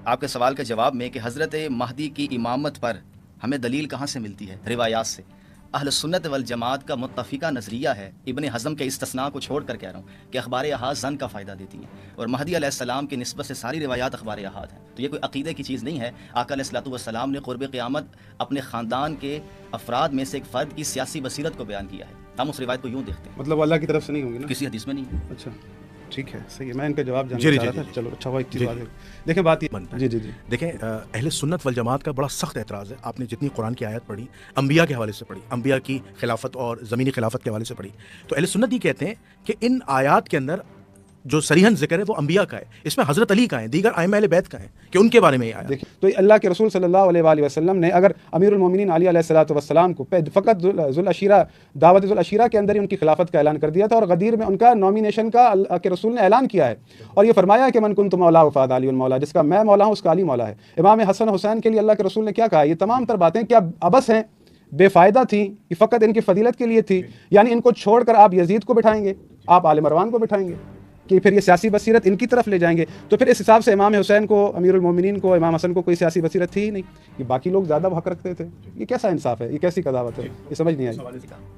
آپ کے سوال کے جواب میں کہ حضرت مہدی کی امامت پر ہمیں دلیل کہاں سے ملتی ہے؟ روایات سے۔ اہل سنت والجماعت کا متفقہ نظریہ ہے، ابن حزم کے استثناء کو چھوڑ کر کہہ رہا ہوں، کہ اخبار احاد زن کا فائدہ دیتی ہیں، اور مہدی علیہ السلام کی نسبت سے ساری روایات اخبار احاد ہیں۔ تو یہ کوئی عقیدے کی چیز نہیں ہے۔ آقا علیہ الصلوۃ والسلام نے قرب قیامت اپنے خاندان کے افراد میں سے ایک فرد کی سیاسی بصیرت کو بیان کیا ہے۔ ہم اس روایت کو یوں دیکھتے ہیں، مطلب اللہ کی طرف سے نہیں ہوگی نا؟ کسی حدیث میں نہیں ہے۔ اچھا ٹھیک ہے، صحیح ہے، میں ان کا جواب جاننا چاہ رہا تھا۔ چلو اچھا ہوا، ایک چیز بات ہے، دیکھیں بات یہ جی دیکھیں اہل سنت والجماعت کا بڑا سخت اعتراض ہے۔ آپ نے جتنی قرآن کی آیت پڑھی، انبیاء کے حوالے سے پڑھی، انبیاء کی خلافت اور زمینی خلافت کے حوالے سے پڑھی، تو اہل سنت یہ کہتے ہیں کہ ان آیات کے اندر جو صریحاً ذکر ہے وہ انبیاء کا ہے، اس میں حضرت علی کا ہے، دیگر ائمہ اہل بیت کا ہے، کہ ان کے بارے میں یہ آیا۔ دیکھیں تو اللہ کے رسول صلی اللہ علیہ وآلہ وسلم نے اگر امیر المومنین علی علیہ الصلوۃ والسلام کو فقط ذوالعشیرہ دعوت ذوالعشیرہ کے اندر ہی ان کی خلافت کا اعلان کر دیا تھا، اور غدیر میں ان کا نامینیشن کا اللہ کے رسول نے اعلان کیا ہے، اور یہ فرمایا کہ من کنت مولا فہذا علی مولا، جس کا میں مولا ہوں اس کا علی مولا ہے۔ امام حسن حسین کے لیے اللہ کے رسول نے کیا کہا؟ یہ تمام تر باتیں کیا ابس ہیں، بے فائدہ تھیں، یہ فقط ان کی فضیلت کے لیے تھی؟ یعنی ان کو چھوڑ کر آپ یزید کو بٹھائیں گے، آپ آل مروان کو بٹھائیں گے، کہ پھر یہ سیاسی بصیرت ان کی طرف لے جائیں گے؟ تو پھر اس حساب سے امام حسین کو، امیر المومنین کو، امام حسن کو کوئی سیاسی بصیرت تھی ہی نہیں، یہ باقی لوگ زیادہ حق رکھتے تھے۔ یہ کیسا انصاف ہے؟ یہ کیسی قضاوت ہے؟ یہ سمجھ نہیں آئی۔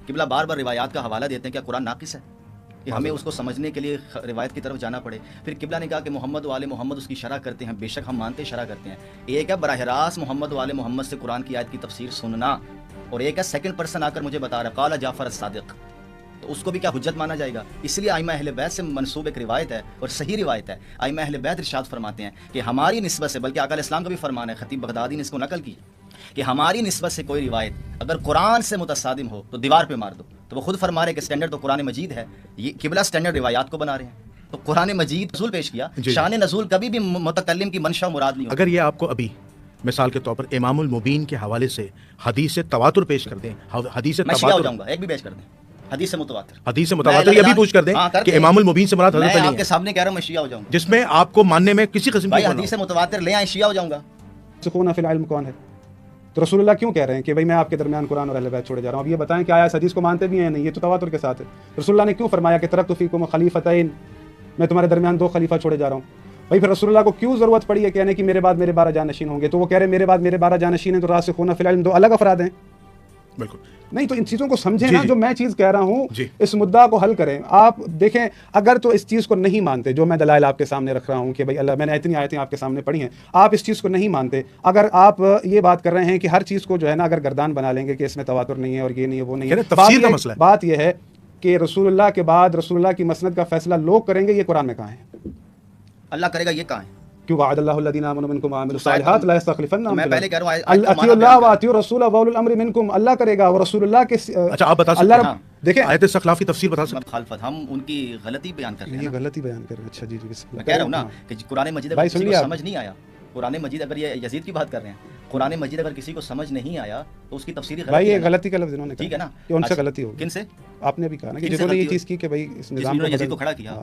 قبلہ بار بار روایات کا حوالہ دیتے ہیں، کیا قرآن ناقص ہے؟ کہ ہمیں اس کو سمجھنے کے لیے روایت کی طرف جانا پڑے؟ پھر قبلہ نے کہا کہ محمد و آل محمد اس کی شرح کرتے ہیں، بے شک ہم مانتے شرح کرتے ہیں۔ ایک ہے براہ راست محمد و آل محمد سے قرآن کی آیت کی تفسیر سننا، اور ایک ہے سیکنڈ پرسن آ کر مجھے بتا رہا ہے قال جعفر الصادق، تو اس کو بھی کیا حجت مانا جائے گا؟ اس لیے ائمہ اہل بیت سے منسوب ایک روایت ہے، اور صحیح روایت ہے۔ ائمہ اہل بیت ارشاد فرماتے ہیں کہ ہماری نسبت سے، بلکہ آقا علیہ السلام کا بھی فرمان ہے، خطیب بغدادی نے اس کو نقل کی، کہ ہماری نسبت سے کوئی روایت اگر قرآن سے متصادم ہو تو دیوار پہ مار دو۔ تو وہ خود فرما رہے کہ سٹینڈرڈ تو قرآن مجید ہے، یہ قبلہ سٹینڈرڈ روایات کو بنا رہے ہیں۔ تو قرآن مجید نزول پیش کیا، شان نزول کبھی بھی متکلم کی منشا مراد نہیں ہوتی۔ اگر یہ آپ کو ابھی مثال کے طور پر امام المبین کے حوالے سے حدیث تواتر پیش کر دیں، حدیث میں شیعہ ہو تواتر، جاؤں گا، ایک بھی پیش کر دیں حدیث متواتر یہ بھی پوچھ کر دیں کہ امام المبین سے مراد حضرت میں علی آپ کے ہے، سامنے کہہ رہا ہوں میں شیعہ ہو جاؤں گا، جس میں آپ کو ماننے میں کسی قسم بھائی کی حدیث متواتر لے آئیں، شیعہ ہو جاؤں گا۔ سکون فی العلم کون ہے؟ تو رسول اللہ کیوں کہہ رہے ہیں کہ بھائی میں آپ کے درمیان قرآن اور اہل بیت چھوڑے جا رہا ہوں؟ اب یہ بتائیں کہ آیا اس حدیث کو مانتے بھی ہیں نہیں؟ یہ تو تواتر کے ساتھ ہے۔ رسول اللہ نے کیوں فرمایا کہ ترکت فیکم خلیفتین، میں تمہارے درمیان دو خلیفہ چھوڑے جا رہا ہوں؟ بھائی پھر رسول اللہ کو کیوں ضرورت پڑی ہے کہنے کی میرے بعد میرے 12 جانشین ہوں گے؟ تو وہ کہہ رہے ہیں میرے بعد میرے 12 جانشین ہیں، تو راسخون فی العلم دو الگ افراد ہیں؟ بالکل نہیں، تو ان چیزوں کو سمجھیں نا، جی جو میں چیز کہہ رہا ہوں جی، اس مدعا کو حل کریں۔ آپ دیکھیں اگر تو اس چیز کو نہیں مانتے، جو میں دلائل آپ کے سامنے رکھ رہا ہوں کہ بھائی اللہ، میں نے اتنی آیتیں آپ کے سامنے پڑھی ہیں، آپ اس چیز کو نہیں مانتے، اگر آپ یہ بات کر رہے ہیں کہ ہر چیز کو جو ہے نا اگر گردان بنا لیں گے کہ اس میں تواتر نہیں ہے اور یہ نہیں ہے وہ نہیں ہے، تفسیر کا مسئلہ ہے۔ بات یہ ہے کہ رسول اللہ کے بعد رسول اللہ کی مسند کا فیصلہ لوگ کریں گے، یہ قرآن میں کہاں ہے؟ اللہ کرے گا، یہ کہاں ہے؟ کیوں وعد اللہ الذین آمنوا منکم وعملوا الصالحات لا یستخلفنهم، میں پہلے کہہ رہا ہوں اطیعوا اللہ واطیعوا الرسول واولو الامر منکم، اللہ کرے گا، اور رسول اللہ کے اچھا آپ بتا سکتے ہیں دیکھیں آیت استخلاف کی تفسیر بتا سکتے ہیں؟ مخالفت ہم ان کی غلطی بیان کر رہے ہیں، یہ غلطی بیان کر رہے ہیں۔ اچھا جی جی بسم اللہ، میں کہہ رہا ہوں نا کہ قرآن مجید اگر کسی کو سمجھ نہیں آیا، قرآن مجید اگر یہ یزید کی بات کر رہے ہیں، قرآن مجید اگر کسی کو سمجھ نہیں آیا تو اس کی تفسیری غلطی بھائی یہ غلطی کا لفظ انہوں نے کہا، ٹھیک ہے نا، کہ ان سے غلطی ہوگی۔ کن سے؟ آپ نے بھی کہا نا کہ جنہوں نے یہ چیز کی کہ بھائی اس نظام کو یزید کو کھڑا کیا،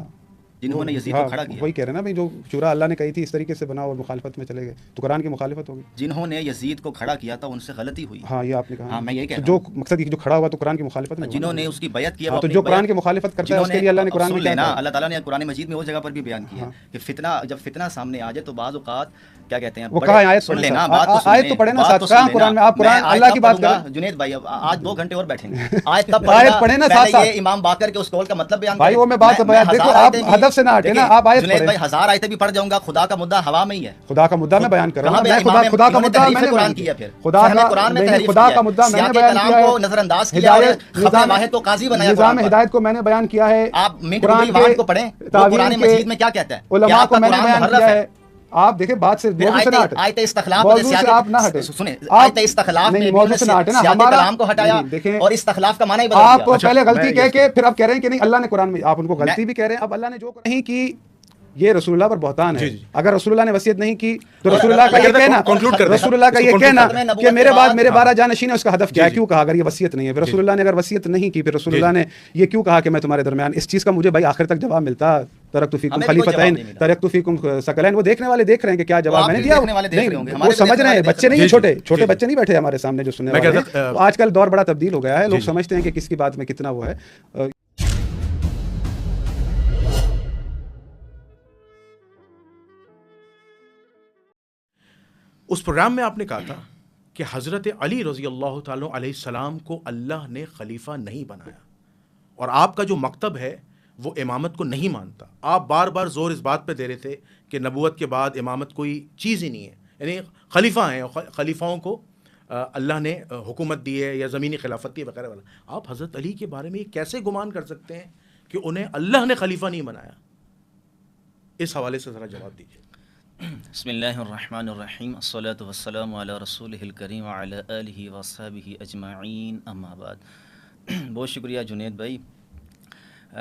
جنہوں نے یزید کو کھڑا کیا، وہی کہہ رہے ہیں نا بھائی جو شورا اللہ نے کہی تھی اس طریقے سے بنا اور مخالفت میں چلے گئے تو قرآن کی مخالفت ہوگی۔ جنہوں نے یزید کو کھڑا کیا تھا ان سے غلطی ہوئی، ہاں یہ آپ نے کہا، ہاں میں یہ کہہ رہا جو مقصد جو کھڑا ہوا تو قرآن کی مخالفت میں، جنہوں نے اس کی بیعت کیا، تو جو قرآن کی مخالفت کرتا ہے اس کے لیے اللہ نے قرآن میں کیا کہا؟ اللہ تعالیٰ نے قرآن مجید میں وہ جگہ پر بھی بیان کیا کہ فتنہ، جب فتنہ سامنے آ جائے تو بعض اوقات کیا کہتے ہیں، وہ کہاں آیت سن لینا، آیت تو پڑھے نا ساتھ، کہاں قرآن میں؟ آپ قرآن اللہ کی بات کریں جنید بھائی، آج 2 گھنٹے اور بیٹھیں گے، آیت کب پڑھے نا ساتھ ساتھ، یہ امام باقر کے اس قول کا مطلب بیان بھائی وہ میں بات دیکھو، آپ ہدف سے نہ ہٹے نا، آپ آیت جنید بھائی 1000 آیتیں بھی پڑھ جاؤں گا، خدا کا مدعا ہوا میں ہی ہے، خدا کا مدعا میں بیان کر رہا ہوں، میں خدا کا مدعا میں نے بیان کیا، خدا کا مدعا میں نے بیان کیا ہے، نظر انداز کیا ہے، خطا واحد کو قاضی بنایا، نظام ہدایت کو میں نے بیان کیا ہے، آپ قرآن کو پڑھیں، قرآن مجید میں کیا کہتا ہے، علماء کو میں نے بیان کیا ہے۔ آپ دیکھیں بات سے موضوع سے نہ ہٹیں، آیت استخلاف موضوع سے آپ نہ ہٹیں، سنیں، آیت استخلاف میں موضوع سے نہ ہٹیں نا، ہمارا کلام کو ہٹایا اور استخلاف کا معنی ہی بدل دیا۔ آپ پہلے غلطی کہہ کے پھر آپ کہہ رہے ہیں کہ نہیں اللہ نے قرآن میں، آپ ان کو غلطی بھی کہہ رہے ہیں۔ اب اللہ نے جو نہیں کی یہ رسول اللہ پر بہتان ہے، اگر رسول اللہ نے وصیت نہیں کی تو رسول اللہ کا یہ کہنا، رسول اللہ کا یہ کہنا کہ میرے بعد میرے 12 جانشین ہیں، اس کا ہدف کیا ہے؟ کیوں کہا اگر یہ وصیت نہیں ہے؟ پھر رسول اللہ نے اگر وصیت نہیں کی پھر رسول اللہ نے یہ کیوں کہا کہ میں تمہارے درمیان؟ اس چیز کا مجھے بھائی آخر تک جواب ملتا، ترکت فیکم خلیفتین ترکت فیکم ثقلین، وہ دیکھنے والے دیکھ رہے ہیں کہ کیا جواب میں نے دیا، وہ سمجھ رہے ہیں، بچے نہیں ہیں، چھوٹے بچے نہیں بیٹھے ہمارے سامنے جو سننے والے ہیں۔ آج کل دور بڑا تبدیل ہو گیا ہے، لوگ سمجھتے ہیں کہ کس کی بات میں کتنا وہ ہے۔ اس پروگرام میں آپ نے کہا تھا کہ حضرت علی رضی اللہ تعالیٰ علیہ السلام کو اللہ نے خلیفہ نہیں بنایا، اور آپ کا جو مکتب ہے وہ امامت کو نہیں مانتا. آپ بار بار زور اس بات پہ دے رہے تھے کہ نبوت کے بعد امامت کوئی چیز ہی نہیں ہے، یعنی خلیفہ ہیں، خلیفاؤں کو اللہ نے حکومت دی ہے یا زمینی خلافت دی وغیرہ والا. آپ حضرت علی کے بارے میں یہ کیسے گمان کر سکتے ہیں کہ انہیں اللہ نے خلیفہ نہیں بنایا؟ اس حوالے سے ذرا جواب دیجیے. بسم اللہ الرحمن الرحیم، الصلاۃ والسلام علی رسولہ الکریم وعلی آلہ وصحبہ اجمعین، اما بعد. بہت شکریہ جنید بھائی.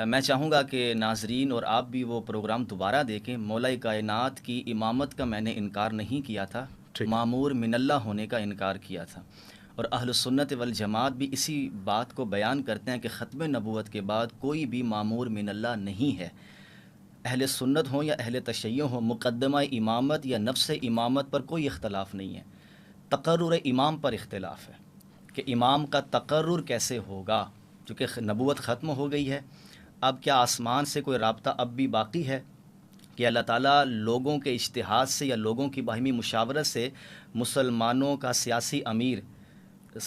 میں چاہوں گا کہ ناظرین اور آپ بھی وہ پروگرام دوبارہ دیکھیں. مولا کائنات کی امامت کا میں نے انکار نہیں کیا تھا، معمور من اللہ ہونے کا انکار کیا تھا. اور اہل سنت والجماعت بھی اسی بات کو بیان کرتے ہیں کہ ختم نبوت کے بعد کوئی بھی معمور من اللہ نہیں ہے. اہل سنت ہوں یا اہل تشیع ہوں، مقدمہ امامت یا نفس امامت پر کوئی اختلاف نہیں ہے. تقرر امام پر اختلاف ہے کہ امام کا تقرر کیسے ہوگا، چونکہ نبوت ختم ہو گئی ہے. اب کیا آسمان سے کوئی رابطہ اب بھی باقی ہے کہ اللہ تعالیٰ لوگوں کے اجتہاد سے یا لوگوں کی باہمی مشاورت سے مسلمانوں کا سیاسی امیر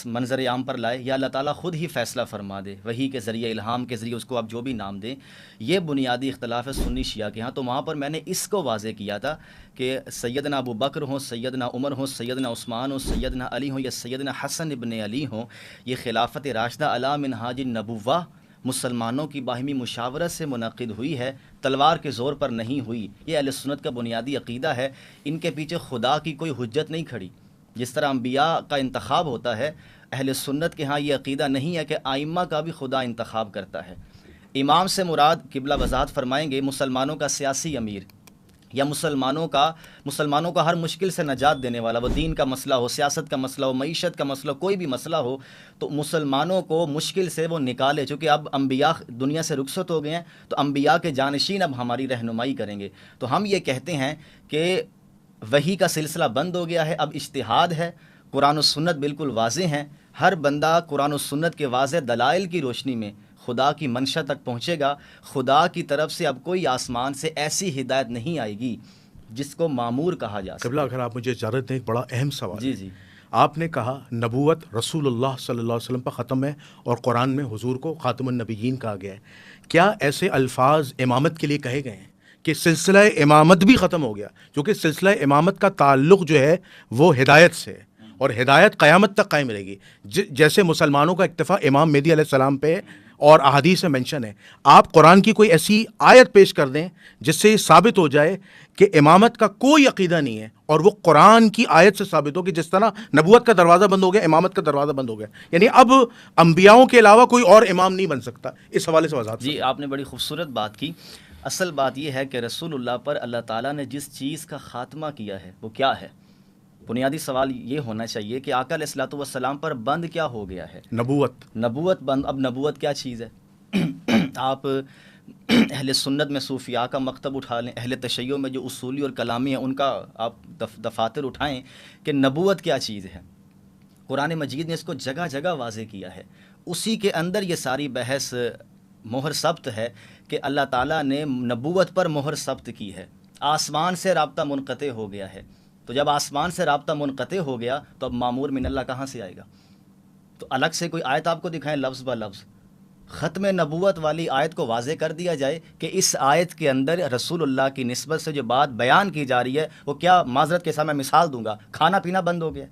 منظر عام پر لائے، یا اللہ تعالیٰ خود ہی فیصلہ فرما دے وحی کے ذریعے، الہام کے ذریعے، اس کو آپ جو بھی نام دیں؟ یہ بنیادی اختلاف ہے سنی شیعہ کے ہاں. تو وہاں پر میں نے اس کو واضح کیا تھا کہ سیدنا ابو بکر ہوں، سیدنا عمر ہوں، سیدنا عثمان ہوں، سیدنا علی ہوں یا سیدنا حسن ابن علی ہوں، یہ خلافت راشدہ علی منہاج النبوہ مسلمانوں کی باہمی مشاورت سے منعقد ہوئی ہے، تلوار کے زور پر نہیں ہوئی. یہ اہل سنت کا بنیادی عقیدہ ہے. ان کے پیچھے خدا کی کوئی حجت نہیں کھڑی. جس طرح انبیاء کا انتخاب ہوتا ہے، اہل سنت کے ہاں یہ عقیدہ نہیں ہے کہ آئمہ کا بھی خدا انتخاب کرتا ہے. امام سے مراد قبلہ وضاحت فرمائیں گے مسلمانوں کا سیاسی امیر یا مسلمانوں کا ہر مشکل سے نجات دینے والا. وہ دین کا مسئلہ ہو، سیاست کا مسئلہ ہو، معیشت کا مسئلہ ہو، کوئی بھی مسئلہ ہو تو مسلمانوں کو مشکل سے وہ نکالے. چونکہ اب انبیاء دنیا سے رخصت ہو گئے ہیں تو انبیاء کے جانشین اب ہماری رہنمائی کریں گے. تو ہم یہ کہتے ہیں کہ وحی کا سلسلہ بند ہو گیا ہے، اب اجتہاد ہے. قرآن و سنت بالکل واضح ہیں. ہر بندہ قرآن و سنت کے واضح دلائل کی روشنی میں خدا کی منشا تک پہنچے گا. خدا کی طرف سے اب کوئی آسمان سے ایسی ہدایت نہیں آئے گی جس کو معمور کہا جا سکے. قبلہ اگر آپ مجھے اجازت دیں، ایک بڑا اہم سوال. جی. آپ نے کہا نبوت رسول اللہ صلی اللہ علیہ وسلم پر ختم ہے اور قرآن میں حضور کو خاتم النبیین کہا گیا ہے. کیا ایسے الفاظ امامت کے لیے کہے گئے ہیں کہ سلسلہ امامت بھی ختم ہو گیا؟ کیونکہ سلسلہ امامت کا تعلق جو ہے وہ ہدایت سے، اور ہدایت قیامت تک قائم رہے گی. جیسے مسلمانوں کا اکتفا امام مہدی علیہ السلام پہ اور احادیث میں منشن ہے. آپ قرآن کی کوئی ایسی آیت پیش کر دیں جس سے یہ ثابت ہو جائے کہ امامت کا کوئی عقیدہ نہیں ہے، اور وہ قرآن کی آیت سے ثابت ہو کہ جس طرح نبوت کا دروازہ بند ہو گیا، امامت کا دروازہ بند ہو گیا، یعنی اب انبیاؤں کے علاوہ کوئی اور امام نہیں بن سکتا. اس حوالے سے وضاحت. جی، آپ نے بڑی خوبصورت بات کی. اصل بات یہ ہے کہ رسول اللہ پر اللہ تعالیٰ نے جس چیز کا خاتمہ کیا ہے وہ کیا ہے؟ بنیادی سوال یہ ہونا چاہیے کہ آقا علیہ الصلوۃ والسلام پر بند کیا ہو گیا ہے؟ نبوت بند. اب نبوت کیا چیز ہے؟ آپ اہل سنت میں صوفیاء کا مکتب اٹھا لیں، اہل تشیع میں جو اصولی اور کلامی ہیں ان کا آپ دفاتر اٹھائیں کہ نبوت کیا چیز ہے. قرآن مجید نے اس کو جگہ جگہ واضح کیا ہے. اسی کے اندر یہ ساری بحث مہر ثبت ہے کہ اللہ تعالیٰ نے نبوت پر مہر ثبت کی ہے. آسمان سے رابطہ منقطع ہو گیا ہے. تو جب آسمان سے رابطہ منقطع ہو گیا تو اب معمور من اللہ کہاں سے آئے گا؟ تو الگ سے کوئی آیت آپ کو دکھائیں لفظ با لفظ. ختم نبوت والی آیت کو واضح کر دیا جائے کہ اس آیت کے اندر رسول اللہ کی نسبت سے جو بات بیان کی جا رہی ہے وہ کیا. معذرت کے ساتھ میں مثال دوں گا، کھانا پینا بند ہو گیا،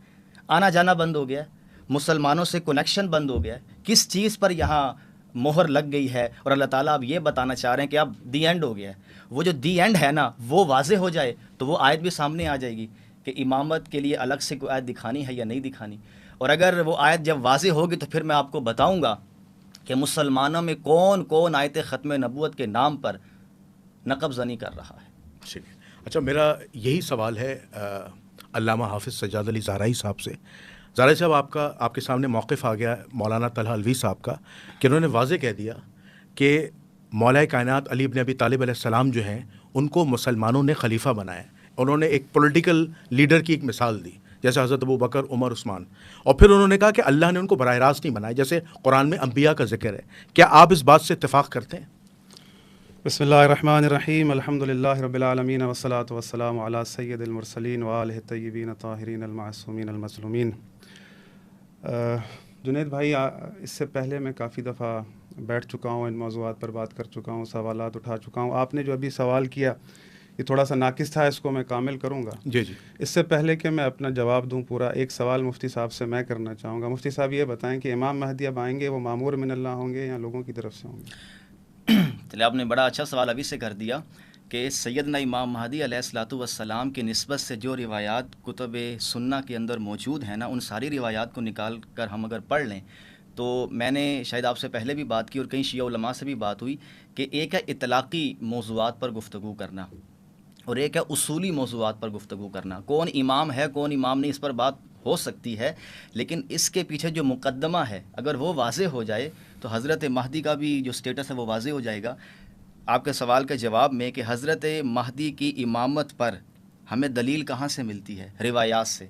آنا جانا بند ہو گیا، مسلمانوں سے کنیکشن بند ہو گیا. کس چیز پر یہاں مہر لگ گئی ہے؟ اور اللہ تعالیٰ اب یہ بتانا چاہ رہے ہیں کہ اب دی اینڈ ہو گیا ہے. وہ جو دی اینڈ ہے نا وہ واضح ہو جائے تو وہ آیت بھی سامنے آ جائے گی کہ امامت کے لیے الگ سے کوئی آیت دکھانی ہے یا نہیں دکھانی. اور اگر وہ آیت جب واضح ہوگی تو پھر میں آپ کو بتاؤں گا کہ مسلمانوں میں کون کون آیت ختم نبوت کے نام پر نقب زنی کر رہا ہے. اچھا، میرا یہی سوال ہے علامہ حافظ سجاد علی زہرائی صاحب سے. زہرائی صاحب، آپ کے سامنے موقف آ گیا مولانا طلحہ الوی صاحب کا کہ انہوں نے واضح کہہ دیا کہ مولا کائنات علی بن ابی طالب علیہ السلام جو ہیں ان کو مسلمانوں نے خلیفہ بنایا. انہوں نے ایک پولیٹیکل لیڈر کی ایک مثال دی جیسے حضرت ابو بکر، عمر، عثمان، اور پھر انہوں نے کہا کہ اللہ نے ان کو براہ راست نہیں بنایا جیسے قرآن میں انبیاء کا ذکر ہے. کیا آپ اس بات سے اتفاق کرتے ہیں؟ بسم اللہ الرحمن الرحیم الحمد للہ رب العالمین والصلاة والسلام علی سید المرسلین وآلہ الطیبین الطاہرین المعصومین المظلومین۔ جنید بھائی، اس سے پہلے میں کافی دفعہ بیٹھ چکا ہوں، ان موضوعات پر بات کر چکا ہوں، سوالات اٹھا چکا ہوں۔ آپ نے جو ابھی سوال کیا یہ تھوڑا سا ناقص تھا، اس کو میں کامل کروں گا۔ جی جی، اس سے پہلے کہ میں اپنا جواب دوں پورا، ایک سوال مفتی صاحب سے میں کرنا چاہوں گا۔ مفتی صاحب یہ بتائیں کہ امام مہدی اب آئیں گے، وہ مامور من اللہ ہوں گے یا لوگوں کی طرف سے ہوں گے؟ چلے، آپ نے بڑا اچھا سوال ابھی سے کر دیا کہ سیدنا امام مہدی علیہ الصلوۃ والسلام کی نسبت سے جو روایات کتب سنہ کے اندر موجود ہیں نا، ان ساری روایات کو نکال کر ہم اگر پڑھ لیں تو میں نے شاید آپ سے پہلے بھی بات کی اور کئی شیعہ علماء سے بھی بات ہوئی کہ ایک ہے اطلاقی موضوعات پر گفتگو کرنا اور ایک ہے اصولی موضوعات پر گفتگو کرنا۔ کون امام ہے کون امام نہیں، اس پر بات ہو سکتی ہے، لیکن اس کے پیچھے جو مقدمہ ہے اگر وہ واضح ہو جائے تو حضرت مہدی کا بھی جو سٹیٹس ہے وہ واضح ہو جائے گا۔ آپ کے سوال کے جواب میں کہ حضرت مہدی کی امامت پر ہمیں دلیل کہاں سے ملتی ہے؟ روایات سے۔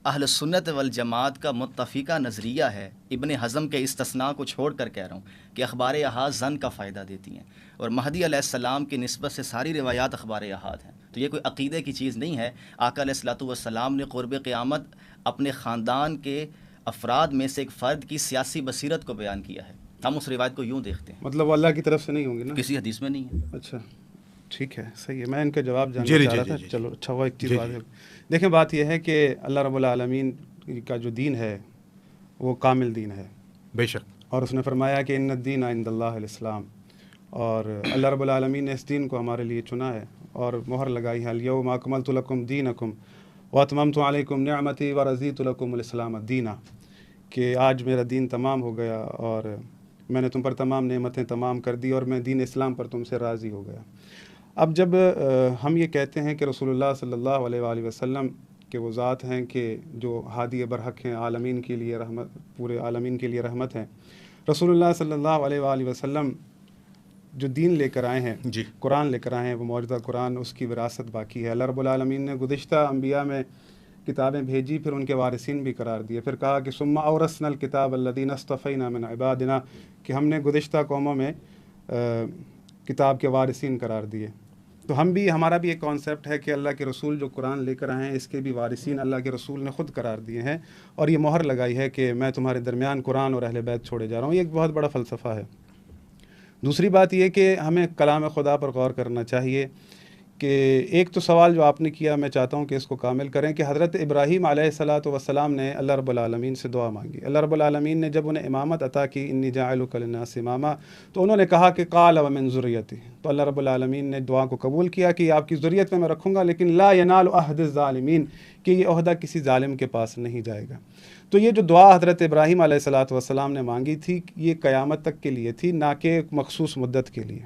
اہل سنت والجماعت کا متفقہ نظریہ ہے، ابن حزم کے استثناء کو چھوڑ کر کہہ رہا ہوں، کہ اخبار احاد ظن کا فائدہ دیتی ہیں، اور مہدی علیہ السلام کی نسبت سے ساری روایات اخبار احاد ہیں۔ تو یہ کوئی عقیدے کی چیز نہیں ہے۔ آقا علیہ الصلوۃ والسلام نے قرب قیامت اپنے خاندان کے افراد میں سے ایک فرد کی سیاسی بصیرت کو بیان کیا ہے، ہم اس روایت کو یوں دیکھتے ہیں۔ مطلب وہ اللہ کی طرف سے نہیں ہوں گے نا؟ کسی حدیث میں نہیں ہے۔ اچھا ٹھیک ہے، صحیح ہے، میں ان کا جواب جاننا جی چاہ رہا جی تھا۔ جی چلو اچھا ہوا ایک چیز جی بات ہے۔ دیکھیں، بات یہ ہے کہ اللہ رب العالمین کا جو دین ہے وہ کامل دین ہے، بے شک، اور اس نے فرمایا کہ ان الدین عند اللہ الاسلام، اور اللہ رب العالمین نے اس دین کو ہمارے لیے چنا ہے اور مہر لگائی ہے، الیوم اکملت لکم دینکم واتممت علیکم نعمتی ورضیت لکم الاسلام دینا، کہ آج میرا دین تمام ہو گیا اور میں نے تم پر تمام نعمتیں تمام کر دی اور میں دین اسلام پر تم سے راضی ہو گیا۔ اب جب ہم یہ کہتے ہیں کہ رسول اللہ صلی اللہ علیہ وآلہ وسلم کہ وہ ذات ہیں کہ جو ہادی برحق ہیں، عالمین کے لیے رحمت، پورے عالمین کے لیے رحمت ہیں، رسول اللہ صلی اللہ علیہ وآلہ وسلم جو دین لے کر آئے ہیں، جی قرآن لے کر آئے ہیں، وہ موجودہ قرآن، اس کی وراثت باقی ہے۔ اللہ رب العالمین نے گزشتہ انبیاء میں کتابیں بھیجی، پھر ان کے وارثین بھی قرار دیے، پھر کہا کہ ثم اورثنا الکتاب الذین اصطفینا من عبادنا، کہ ہم نے گزشتہ قوموں میں کتاب کے وارثین قرار دیے۔ تو ہم بھی، ہمارا بھی ایک کانسیپٹ ہے کہ اللہ کے رسول جو قرآن لے کر آئے ہیں، اس کے بھی وارثین اللہ کے رسول نے خود قرار دیے ہیں، اور یہ مہر لگائی ہے کہ میں تمہارے درمیان قرآن اور اہل بیت چھوڑے جا رہا ہوں۔ یہ ایک بہت بڑا فلسفہ ہے۔ دوسری بات یہ کہ ہمیں کلام خدا پر غور کرنا چاہیے کہ ایک تو سوال جو آپ نے کیا، میں چاہتا ہوں کہ اس کو کامل کریں، کہ حضرت ابراہیم علیہ الصلاۃ والسلام نے اللہ رب العالمین سے دعا مانگی۔ اللہ رب العالمین نے جب انہیں امامت عطا کی، انی جاعلک للناس اماما، تو انہوں نے کہا کہ قال ومن ذریتی، تو اللہ رب العالمین نے دعا کو قبول کیا کہ آپ کی ذریت میں رکھوں گا، لیکن لا ینال عہد الظالمین، کہ یہ عہدہ کسی ظالم کے پاس نہیں جائے گا۔ تو یہ جو دعا حضرت ابراہیم علیہ الصلاۃ والسلام نے مانگی تھی، یہ قیامت تک کے لیے تھی، نہ کہ ایک مخصوص مدت کے لیے،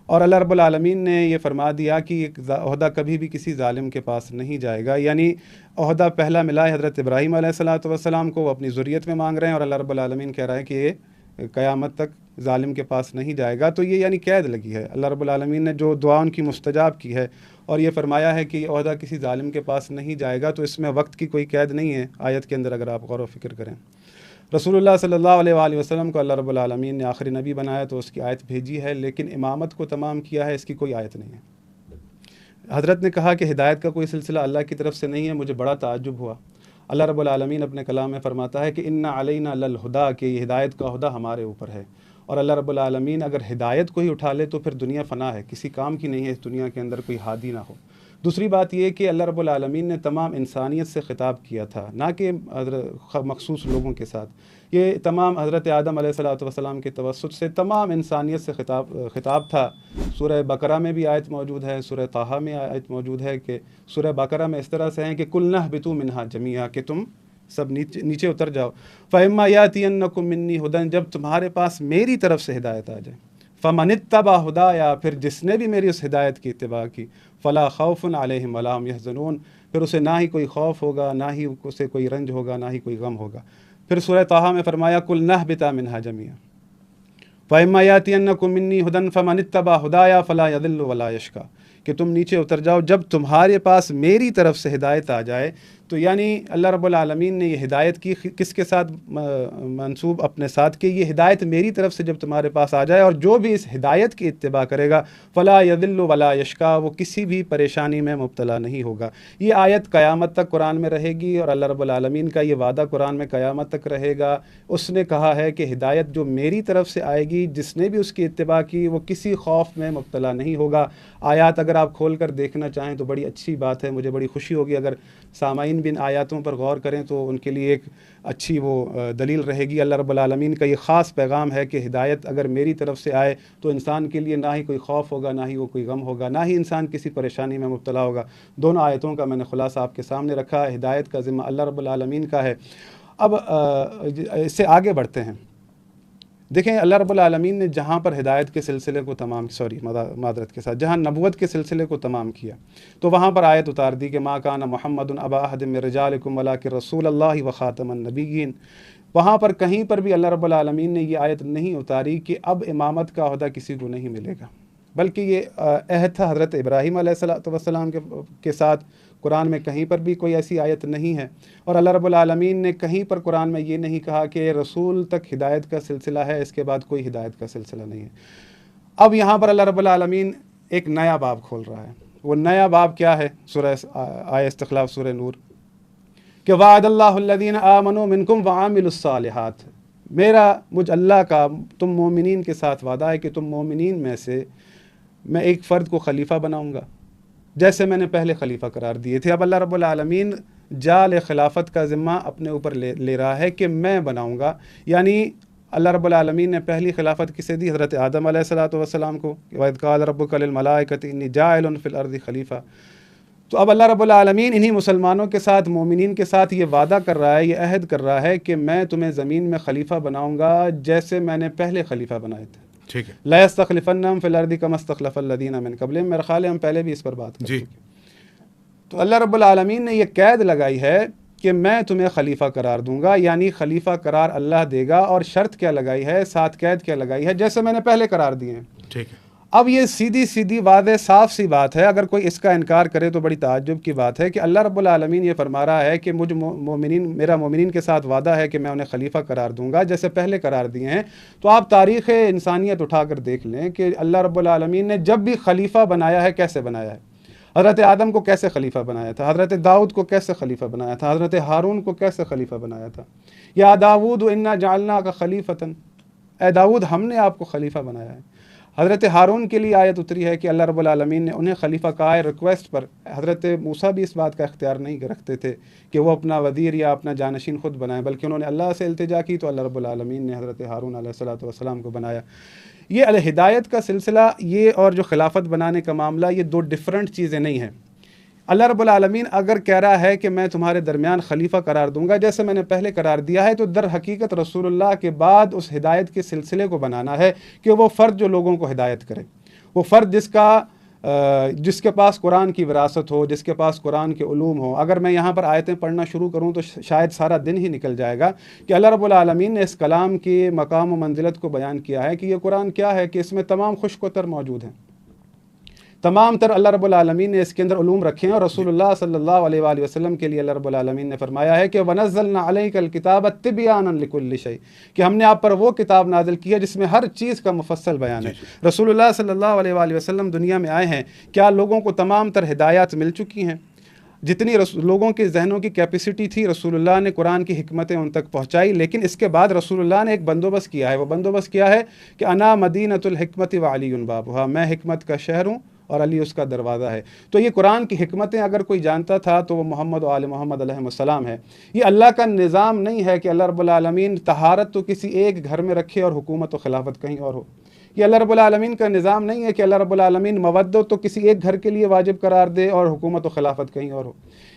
اور اللہ رب العالمین نے یہ فرما دیا کہ یہ عہدہ کبھی بھی کسی ظالم کے پاس نہیں جائے گا، یعنی عہدہ پہلا ملا ہے حضرت ابراہیم علیہ الصلاۃ والسلام کو، وہ اپنی ذریت میں مانگ رہے ہیں، اور اللہ رب العالمین کہہ رہا ہے کہ یہ قیامت تک ظالم کے پاس نہیں جائے گا۔ تو یہ یعنی قید لگی ہے، اللہ رب العالمین نے جو دعا ان کی مستجاب کی ہے اور یہ فرمایا ہے کہ یہ عہدہ کسی ظالم کے پاس نہیں جائے گا، تو اس میں وقت کی کوئی قید نہیں ہے آیت کے اندر، اگر آپ غور و فکر کریں۔ رسول اللہ صلی اللہ علیہ وآلہ وسلم کو اللہ رب العالمین نے آخری نبی بنایا تو اس کی آیت بھیجی ہے، لیکن امامت کو تمام کیا ہے، اس کی کوئی آیت نہیں ہے۔ حضرت نے کہا کہ ہدایت کا کوئی سلسلہ اللہ کی طرف سے نہیں ہے، مجھے بڑا تعجب ہوا۔ اللہ رب العالمین اپنے کلام میں فرماتا ہے کہ اِنَّ عَلَيْنَا لَلْهُدَىٰ، کہ یہ ہدایت کا عہدہ ہمارے اوپر ہے، اور اللہ رب العالمین اگر ہدایت کو ہی اٹھا لے تو پھر دنیا فنا ہے، کسی کام کی نہیں ہے اس دنیا کے اندر کوئی ہادی نہ ہو۔ دوسری بات یہ کہ اللہ رب العالمین نے تمام انسانیت سے خطاب کیا تھا، نہ کہ مخصوص لوگوں کے ساتھ، یہ تمام حضرت آدم علیہ الصلوۃ والسلام کے توسط سے تمام انسانیت سے خطاب تھا۔ سورہ بقرہ میں بھی آیت موجود ہے، سورہ طٰہٰ میں آیت موجود ہے کہ سورہ بقرہ میں اس طرح سے ہیں کہ قُلْ اهْبِطُوا مِنْهَا جَمِيعًا، کہ تم سب نیچے اتر جاؤ، فَإِمَّا يَأْتِيَنَّكُم مِّنِّي هُدًى، جب تمہارے پاس میری طرف سے ہدایت آ جائے، فَمَنِ اتَّبَعَ هُدَايَا، پھر جس نے بھی میری اس ہدایت کی اتباع کی، فَلَا خَوْفٌ عَلَيْهِمْ وَلَا هُمْ يَحْزَنُونَ، پھر اسے نہ ہی کوئی خوف ہوگا، نہ ہی اسے کوئی رنج ہوگا، نہ ہی کوئی غم ہوگا۔ پھر سورہ طٰہٰ میں فرمایا قُلْ نَهْبِطَا مِنْهَا جَمِيعًا فَإِمَّا يَأْتِيَنَّكُم مِّنِّي هُدًى فَمَنِ اتَّبَعَ هُدَايَا فَلَا يَضِلُّ وَلَا يَشْقَىٰ، کہ تم نیچے اتر جاؤ، جب تمہارے پاس میری طرف سے ہدایت آ جائے تو یعنی اللہ رب العالمین نے یہ ہدایت کی کس کے ساتھ منسوب اپنے ساتھ کہ یہ ہدایت میری طرف سے جب تمہارے پاس آ جائے اور جو بھی اس ہدایت کی اتباع کرے گا فلا یضل ولا یشقا، وہ کسی بھی پریشانی میں مبتلا نہیں ہوگا۔ یہ آیت قیامت تک قرآن میں رہے گی اور اللہ رب العالمین کا یہ وعدہ قرآن میں قیامت تک رہے گا۔ اس نے کہا ہے کہ ہدایت جو میری طرف سے آئے گی، جس نے بھی اس کی اتباع کی وہ کسی خوف میں مبتلا نہیں ہوگا۔ آیات اگر آپ کھول کر دیکھنا چاہیں تو بڑی اچھی بات ہے، مجھے بڑی خوشی ہوگی اگر سامعین بھی ان آیاتوں پر غور کریں تو ان کے لیے ایک اچھی وہ دلیل رہے گی۔ اللہ رب العالمین کا یہ خاص پیغام ہے کہ ہدایت اگر میری طرف سے آئے تو انسان کے لیے نہ ہی کوئی خوف ہوگا، نہ ہی وہ کوئی غم ہوگا، نہ ہی انسان کسی پریشانی میں مبتلا ہوگا۔ دونوں آیتوں کا میں نے خلاصہ آپ کے سامنے رکھا۔ ہدایت کا ذمہ اللہ رب العالمین کا ہے۔ اب اس سے آگے بڑھتے ہیں۔ دیکھیں اللہ رب العالمین نے جہاں پر ہدایت کے سلسلے کو معذرت کے ساتھ جہاں نبوت کے سلسلے کو تمام کیا تو وہاں پر آیت اتار دی کہ ما کان محمد ابا احد من رجالکم ولکن رسول اللہ وخاتم النبیین۔ وہاں پر کہیں پر بھی اللہ رب العالمین نے یہ آیت نہیں اتاری کہ اب امامت کا عہدہ کسی کو نہیں ملے گا، بلکہ یہ عہد تھا حضرت ابراہیم علیہ السلام کے ساتھ۔ قرآن میں کہیں پر بھی کوئی ایسی آیت نہیں ہے، اور اللہ رب العالمین نے کہیں پر قرآن میں یہ نہیں کہا کہ رسول تک ہدایت کا سلسلہ ہے، اس کے بعد کوئی ہدایت کا سلسلہ نہیں ہے۔ اب یہاں پر اللہ رب العالمین ایک نیا باب کھول رہا ہے۔ وہ نیا باب کیا ہے؟ سورہ آیہ استخلاف سورہ نور کہ وعد اللہ الذین آمنوا منکم وعاملوا الصالحات، مجھ اللہ کا تم مومنین کے ساتھ وعدہ ہے کہ تم مومنین میں سے میں ایک فرد کو خلیفہ بناؤں گا جیسے میں نے پہلے خلیفہ قرار دیے تھے۔ اب اللہ رب العالمین جال خلافت کا ذمہ اپنے اوپر لے رہا ہے کہ میں بناؤں گا، یعنی اللہ رب العالمین نے پہلی خلافت کسے دی؟ حضرت آدم علیہ السلام کو، وَإِذْ قَالَ رَبُّكَ لِلْمَلَائِكَةِ إِنِّي جَاعِلٌ فِي الْأَرْضِ خلیفہ۔ تو اب اللہ رب العالمین انہی مسلمانوں کے ساتھ، مومنین کے ساتھ یہ وعدہ کر رہا ہے، یہ عہد کر رہا ہے کہ میں تمہیں زمین میں خلیفہ بناؤں گا جیسے میں نے پہلے خلیفہ بنائے تھے۔ ٹھیک ہے، لا يستخلفنهم في الارض كما استخلف الذين من قبلهم۔ میرا خیال ہے ہم پہلے بھی اس پر بات کر چکے۔ تو اللہ رب العالمین نے یہ قید لگائی ہے کہ میں تمہیں خلیفہ قرار دوں گا، یعنی خلیفہ قرار اللہ دے گا، اور شرط کیا لگائی ہے، ساتھ قید کیا لگائی ہے، جیسے میں نے پہلے قرار دیے ہیں۔ ٹھیک ہے۔ اب یہ سیدھی واضح صاف سی بات ہے، اگر کوئی اس کا انکار کرے تو بڑی تعجب کی بات ہے کہ اللہ رب العالمین یہ فرما رہا ہے کہ میرا مومنین کے ساتھ وعدہ ہے کہ میں انہیں خلیفہ قرار دوں گا جیسے پہلے قرار دیے ہیں۔ تو آپ تاریخ انسانیت اٹھا کر دیکھ لیں کہ اللہ رب العالمین نے جب بھی خلیفہ بنایا ہے کیسے بنایا ہے۔ حضرت آدم کو کیسے خلیفہ بنایا تھا، حضرت داؤد کو کیسے خلیفہ بنایا تھا، حضرت ہارون کو کیسے خلیفہ بنایا تھا۔ یا داؤد انا جعلناک خلیفۃ، اے داؤد ہم نے آپ کو خلیفہ بنایا ہے۔ حضرت ہارون کے لیے آیت اتری ہے کہ اللہ رب العالمین نے انہیں خلیفہ کہا ہے ریکویسٹ پر۔ حضرت موسیٰ بھی اس بات کا اختیار نہیں رکھتے تھے کہ وہ اپنا وزیر یا اپنا جانشین خود بنائیں، بلکہ انہوں نے اللہ سے التجا کی تو اللہ رب العالمین نے حضرت ہارون علیہ السلام کو بنایا۔ یہ الہدایت کا سلسلہ یہ اور جو خلافت بنانے کا معاملہ، یہ دو ڈیفرنٹ چیزیں نہیں ہیں۔ اللہ رب العالمین اگر کہہ رہا ہے کہ میں تمہارے درمیان خلیفہ قرار دوں گا جیسے میں نے پہلے قرار دیا ہے، تو در حقیقت رسول اللہ کے بعد اس ہدایت کے سلسلے کو بنانا ہے کہ وہ فرد جو لوگوں کو ہدایت کرے، وہ فرد جس کے پاس قرآن کی وراثت ہو، جس کے پاس قرآن کے علوم ہو۔ اگر میں یہاں پر آیتیں پڑھنا شروع کروں تو شاید سارا دن ہی نکل جائے گا کہ اللہ رب العالمین نے اس کلام کے مقام و منزلت کو بیان کیا ہے کہ یہ قرآن کیا ہے، کہ اس میں تمام خشک و تر موجود ہیں، تمام تر اللہ رب العالمین نے اس کے اندر علوم رکھے ہیں، اور رسول اللہ صلی اللہ علیہ وآلہ وسلم کے لیے اللہ رب العالمین نے فرمایا ہے کہ وَنَزَّلْنَا عَلَيْكَ الْكِتَابَ تِبْيَانًا لِكُلِّ شَيْءٍ، کہ ہم نے آپ پر وہ کتاب نازل کی ہے جس میں ہر چیز کا مفصل بیان ہے۔ رسول اللہ صلی اللہ علیہ وآلہ وسلم دنیا میں آئے ہیں، کیا لوگوں کو تمام تر ہدایات مل چکی ہیں؟ جتنی لوگوں کے ذہنوں کی کیپیسٹی تھی رسول اللہ نے قرآن کی حکمتیں ان تک پہنچائی، لیکن اس کے بعد رسول اللہ نے ایک بندوبست کیا ہے۔ وہ بندوبست کیا ہے کہ انا مدینۃ الحکمت وعلی بابھا، میں حکمت کا شہر ہوں اور علی اس کا دروازہ ہے۔ تو یہ قرآن کی حکمتیں اگر کوئی جانتا تھا تو وہ محمد و آل محمد علیہ السلام ہے۔ یہ اللہ کا نظام نہیں ہے کہ اللہ رب العالمین طہارت تو کسی ایک گھر میں رکھے اور حکومت و خلافت کہیں اور ہو۔ یہ اللہ رب العالمین کا نظام نہیں ہے کہ اللہ رب العالمین مودت تو کسی ایک گھر کے لیے واجب قرار دے اور حکومت و خلافت کہیں اور ہو۔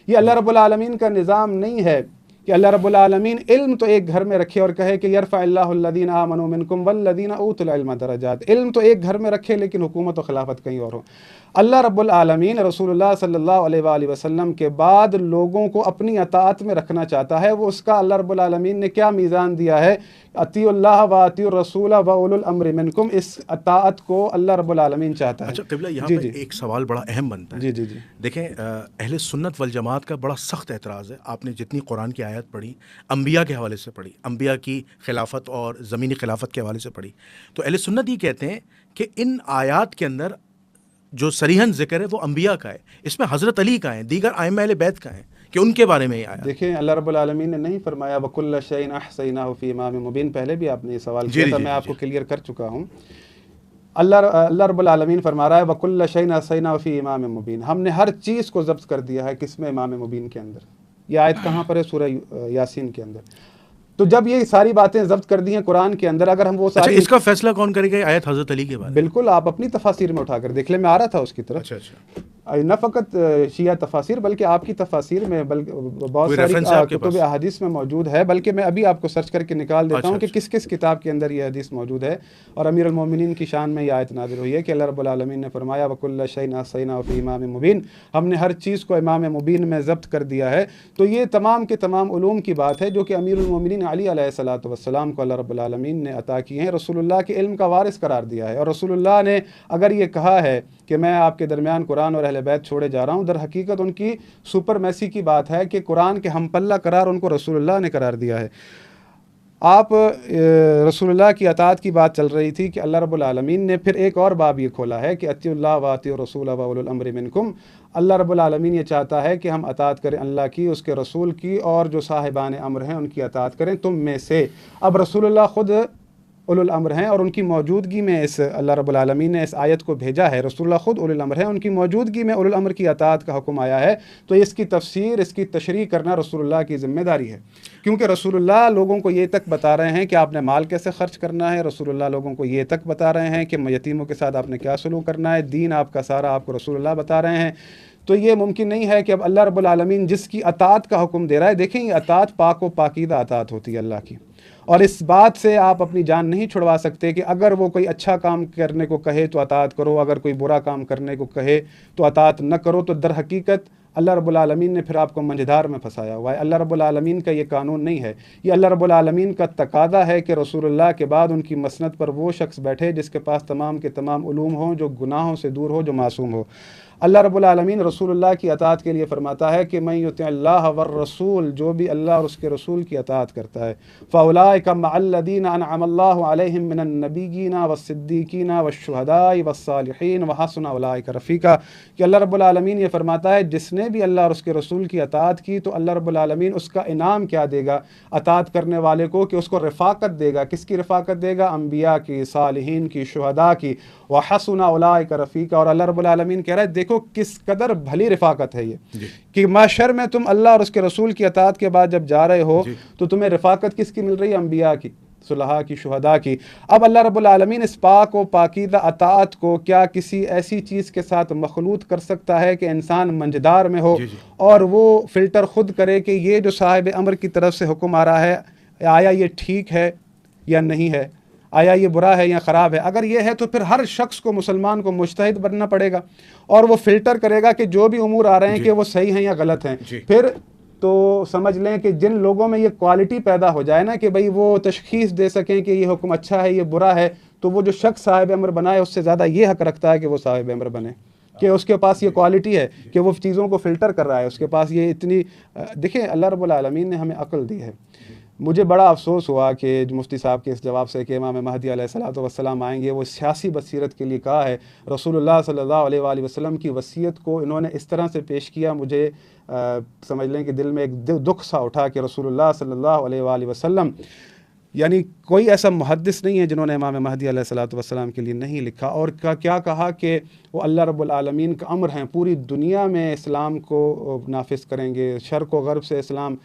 یہ اللہ رب العالمین کا نظام نہیں ہے کہ اللہ رب العالمین علم تو ایک گھر میں رکھے اور کہے کہ یرفع اللہ الذین آمنوا منکم والذین اوتوا العلم درجات، علم تو ایک گھر میں رکھے لیکن حکومت و خلافت کہیں اور ہو۔ اللہ رب العالمین رسول اللہ صلی اللہ علیہ وآلہ وسلم کے بعد لوگوں کو اپنی اطاعت میں رکھنا چاہتا ہے۔ وہ اس کا اللہ رب العالمین نے کیا میزان دیا ہے؟ اطیعوا اللہ و اطیعوا الرسول و اولو الامر منکم، اس اطاعت کو اللہ رب العالمین چاہتا ہے۔ اچھا قبلہ، یہاں جی پہ جی ایک سوال بڑا اہم بنتا ہے۔ جی جی جی دیکھیں اہل سنت والجماعت کا بڑا سخت اعتراض ہے، آپ نے جتنی قرآن کی آیات پڑھی، انبیاء کے حوالے سے پڑھی، انبیاء کی خلافت اور زمینی خلافت کے حوالے سے پڑھی، تو اہل سنت یہ کہتے ہیں کہ ان آیات کے اندر جو صریحاً ذکر ہے وہ انبیاء کا ہے، اس میں حضرت علی کا ہے، دیگر ائمہ اہل بیت کا ہے، کہ ان کے بارے میں یہ آیا۔ دیکھیں اللہ رب العالمین نے نہیں فرمایا وَكُلَّ شَيْءٍ أَحْصَيْنَاهُ فِي إِمَامٍ مُبِينٍ؟ پہلے بھی آپ نے یہ سوال کیا تھا، میں آپ کو کلیئر کر چکا ہوں۔ اللہ رب العالمین فرما رہا ہے وَكُلَّ شَيْءٍ أَحْصَيْنَاهُ فِي إِمَامٍ مُبِينٍ، ہم نے ہر چیز کو ضبط کر دیا ہے، کس میں؟ امام مبین کے اندر۔ یہ آیت کہاں پر ہے؟ سورہ یاسین کے اندر۔ تو جب یہ ساری باتیں ضبط کر دی ہیں قرآن کے اندر، اگر ہم وہ اچھا ساری اس کا فیصلہ کون کرے گا؟ آیت حضرت علی کے بارے میں؟ بالکل آپ اپنی تفاسیر میں اٹھا کر دیکھ لیں، میں آ رہا تھا اس کی طرف۔ اچھا اچھا، نہ فقط شیعہ تفاسیر بلکہ آپ کی تفاسیر میں بہت کوئی reference ہے آپ ساری کے کتب پاس؟ احادیث میں موجود ہے، بلکہ میں ابھی آپ کو سرچ کر کے نکال دیتا ہوں کہ اچھا کس کس کتاب کے اندر یہ حدیث موجود ہے۔ اور امیر المومنین کی شان میں یہ آیت نازل ہوئی ہے کہ اللہ رب العالمین نے فرمایا وَكُلَّ شَيْءٍ أَحْصَيْنَاهُ فِي إِمَامٍ مُبِينٍ، ہم نے ہر چیز کو امام مبین میں ضبط کر دیا ہے۔ تو یہ تمام کے تمام علوم کی بات ہے جو کہ امیر المومنین علی علیہ الصلوۃ والسلام کو اللہ رب العالمین نے عطا کی ہیں، رسول اللہ کے علم کا وارث قرار دیا ہے۔ اور رسول اللہ نے اگر یہ کہا ہے کہ میں آپ کے درمیان قرآن اور اہل بیت چھوڑے جا رہا ہوں، در حقیقت ان کی سپرمیسی کی بات ہے کہ قرآن کے ہم پلہ قرار ان کو رسول اللہ نے قرار دیا ہے۔ آپ رسول اللہ کی اطاعت کی بات چل رہی تھی کہ اللہ رب العالمین نے پھر ایک اور باب یہ کھولا ہے کہ اطیعوا اللہ و اطیعوا الرسول و اولو الامر منکم۔ اللہ رب العالمین یہ چاہتا ہے کہ ہم اطاعت کریں اللہ کی، اس کے رسول کی، اور جو صاحبان امر ہیں ان کی اطاعت کریں تم میں سے۔ اب رسول اللہ خود اولو الامر ہیں اور ان کی موجودگی میں اس اللہ رب العالمین نے اس آیت کو بھیجا ہے۔ رسول اللہ خود اولو الامر ہیں، ان کی موجودگی میں اولو الامر کی اطاعت کا حکم آیا ہے، تو اس کی تفسیر، اس کی تشریح کرنا رسول اللہ کی ذمہ داری ہے، کیونکہ رسول اللہ لوگوں کو یہ تک بتا رہے ہیں کہ آپ نے مال کیسے خرچ کرنا ہے، رسول اللہ لوگوں کو یہ تک بتا رہے ہیں کہ یتیموں کے ساتھ آپ نے کیا سلوک کرنا ہے، دین آپ کا سارا آپ کو رسول اللہ بتا رہے ہیں۔ تو یہ ممکن نہیں ہے کہ اب اللہ رب العالمین جس کی اطاعت کا حکم دے رہا ہے، دیکھیں یہ اطاعت پاک و پاکیزہ اطاعت ہوتی ہے اللہ کی، اور اس بات سے آپ اپنی جان نہیں چھڑوا سکتے کہ اگر وہ کوئی اچھا کام کرنے کو کہے تو اطاعت کرو، اگر کوئی برا کام کرنے کو کہے تو اطاعت نہ کرو۔ تو در حقیقت اللہ رب العالمین نے پھر آپ کو منجھدار میں پھنسایا ہوا ہے۔ اللہ رب العالمین کا یہ قانون نہیں ہے، یہ اللہ رب العالمین کا تقاضا ہے کہ رسول اللہ کے بعد ان کی مسند پر وہ شخص بیٹھے جس کے پاس تمام کے تمام علوم ہوں، جو گناہوں سے دور ہو، جو معصوم ہو۔ اللہ رب العالمین رسول اللہ کی اطاعت کے لیے فرماتا ہے کہ من یطع اللہ والرسول، جو بھی اللہ اور اس کے رسول کی اطاعت کرتا ہے، فاولئک مع الذین انعم اللہ علیہم من النبیین والصدیقین والشہداء والصالحین وحسن اولئک رفیقا، کہ اللہ رب العالمین یہ فرماتا ہے جس نے بھی اللہ اور اس کے رسول کی اطاعت کی تو اللہ رب العالمین اس کا انعام کیا دے گا اطاعت کرنے والے کو، کہ اس کو رفاقت دے گا۔ کس کی رفاقت دے گا؟ انبیاء کی، صالحین کی، شہداء کی، وحسن اولئک رفیقا۔ اور اللہ رب العالمین کہہ رہا ہے دیکھو کس قدر بھلی رفاقت ہے یہ، کہ معاشر میں تم اللہ اور اس کے رسول کی اطاعت کے بعد جب جا رہے ہو تو تمہیں رفاقت کس کی مل رہی ہے؟ انبیاء کی، صلحاء کی، شہداء کی۔ اب اللہ رب العالمین اس پاک و پاکیزہ اطاعت کو کیا کسی ایسی چیز کے ساتھ مخلوط کر سکتا ہے کہ انسان منجدار میں ہو اور وہ فلٹر خود کرے کہ یہ جو صاحب امر کی طرف سے حکم آ رہا ہے آیا یہ ٹھیک ہے یا نہیں ہے، آیا یہ برا ہے یا خراب ہے؟ اگر یہ ہے تو پھر ہر شخص کو، مسلمان کو مجتہد بننا پڑے گا اور وہ فلٹر کرے گا کہ جو بھی امور آ رہے ہیں کہ وہ صحیح ہیں یا غلط ہیں۔ پھر تو سمجھ لیں کہ جن لوگوں میں یہ کوالٹی پیدا ہو جائے نا کہ بھئی وہ تشخیص دے سکیں کہ یہ حکم اچھا ہے یہ برا ہے، تو وہ جو شخص صاحب امر بنائے اس سے زیادہ یہ حق رکھتا ہے کہ وہ صاحب امر بنے، کہ اس کے پاس یہ کوالٹی ہے کہ وہ چیزوں کو فلٹر کر رہا ہے، اس کے پاس یہ اتنی دیکھیں اللہ رب العالمین نے ہمیں عقل دی ہے۔ مجھے بڑا افسوس ہوا کہ مفتی صاحب کے اس جواب سے کہ امام مہدی علیہ الصلوۃ والسلام آئیں گے، وہ سیاسی بصیرت کے لیے کہا ہے، رسول اللہ صلی اللہ علیہ وآلہ وسلم کی وصیت کو انہوں نے اس طرح سے پیش کیا، مجھے سمجھ لیں کہ دل میں ایک دکھ سا اٹھا کہ رسول اللہ صلی اللہ علیہ وآلہ وسلم، یعنی کوئی ایسا محدث نہیں ہے جنہوں نے امام مہدی علیہ الصلوۃ والسلام کے لیے نہیں لکھا، اور کیا کہا کہ وہ اللہ رب العالمین کا امر ہیں، پوری دنیا میں اسلام کو نافذ کریں گے، شرق و غرب سے اسلام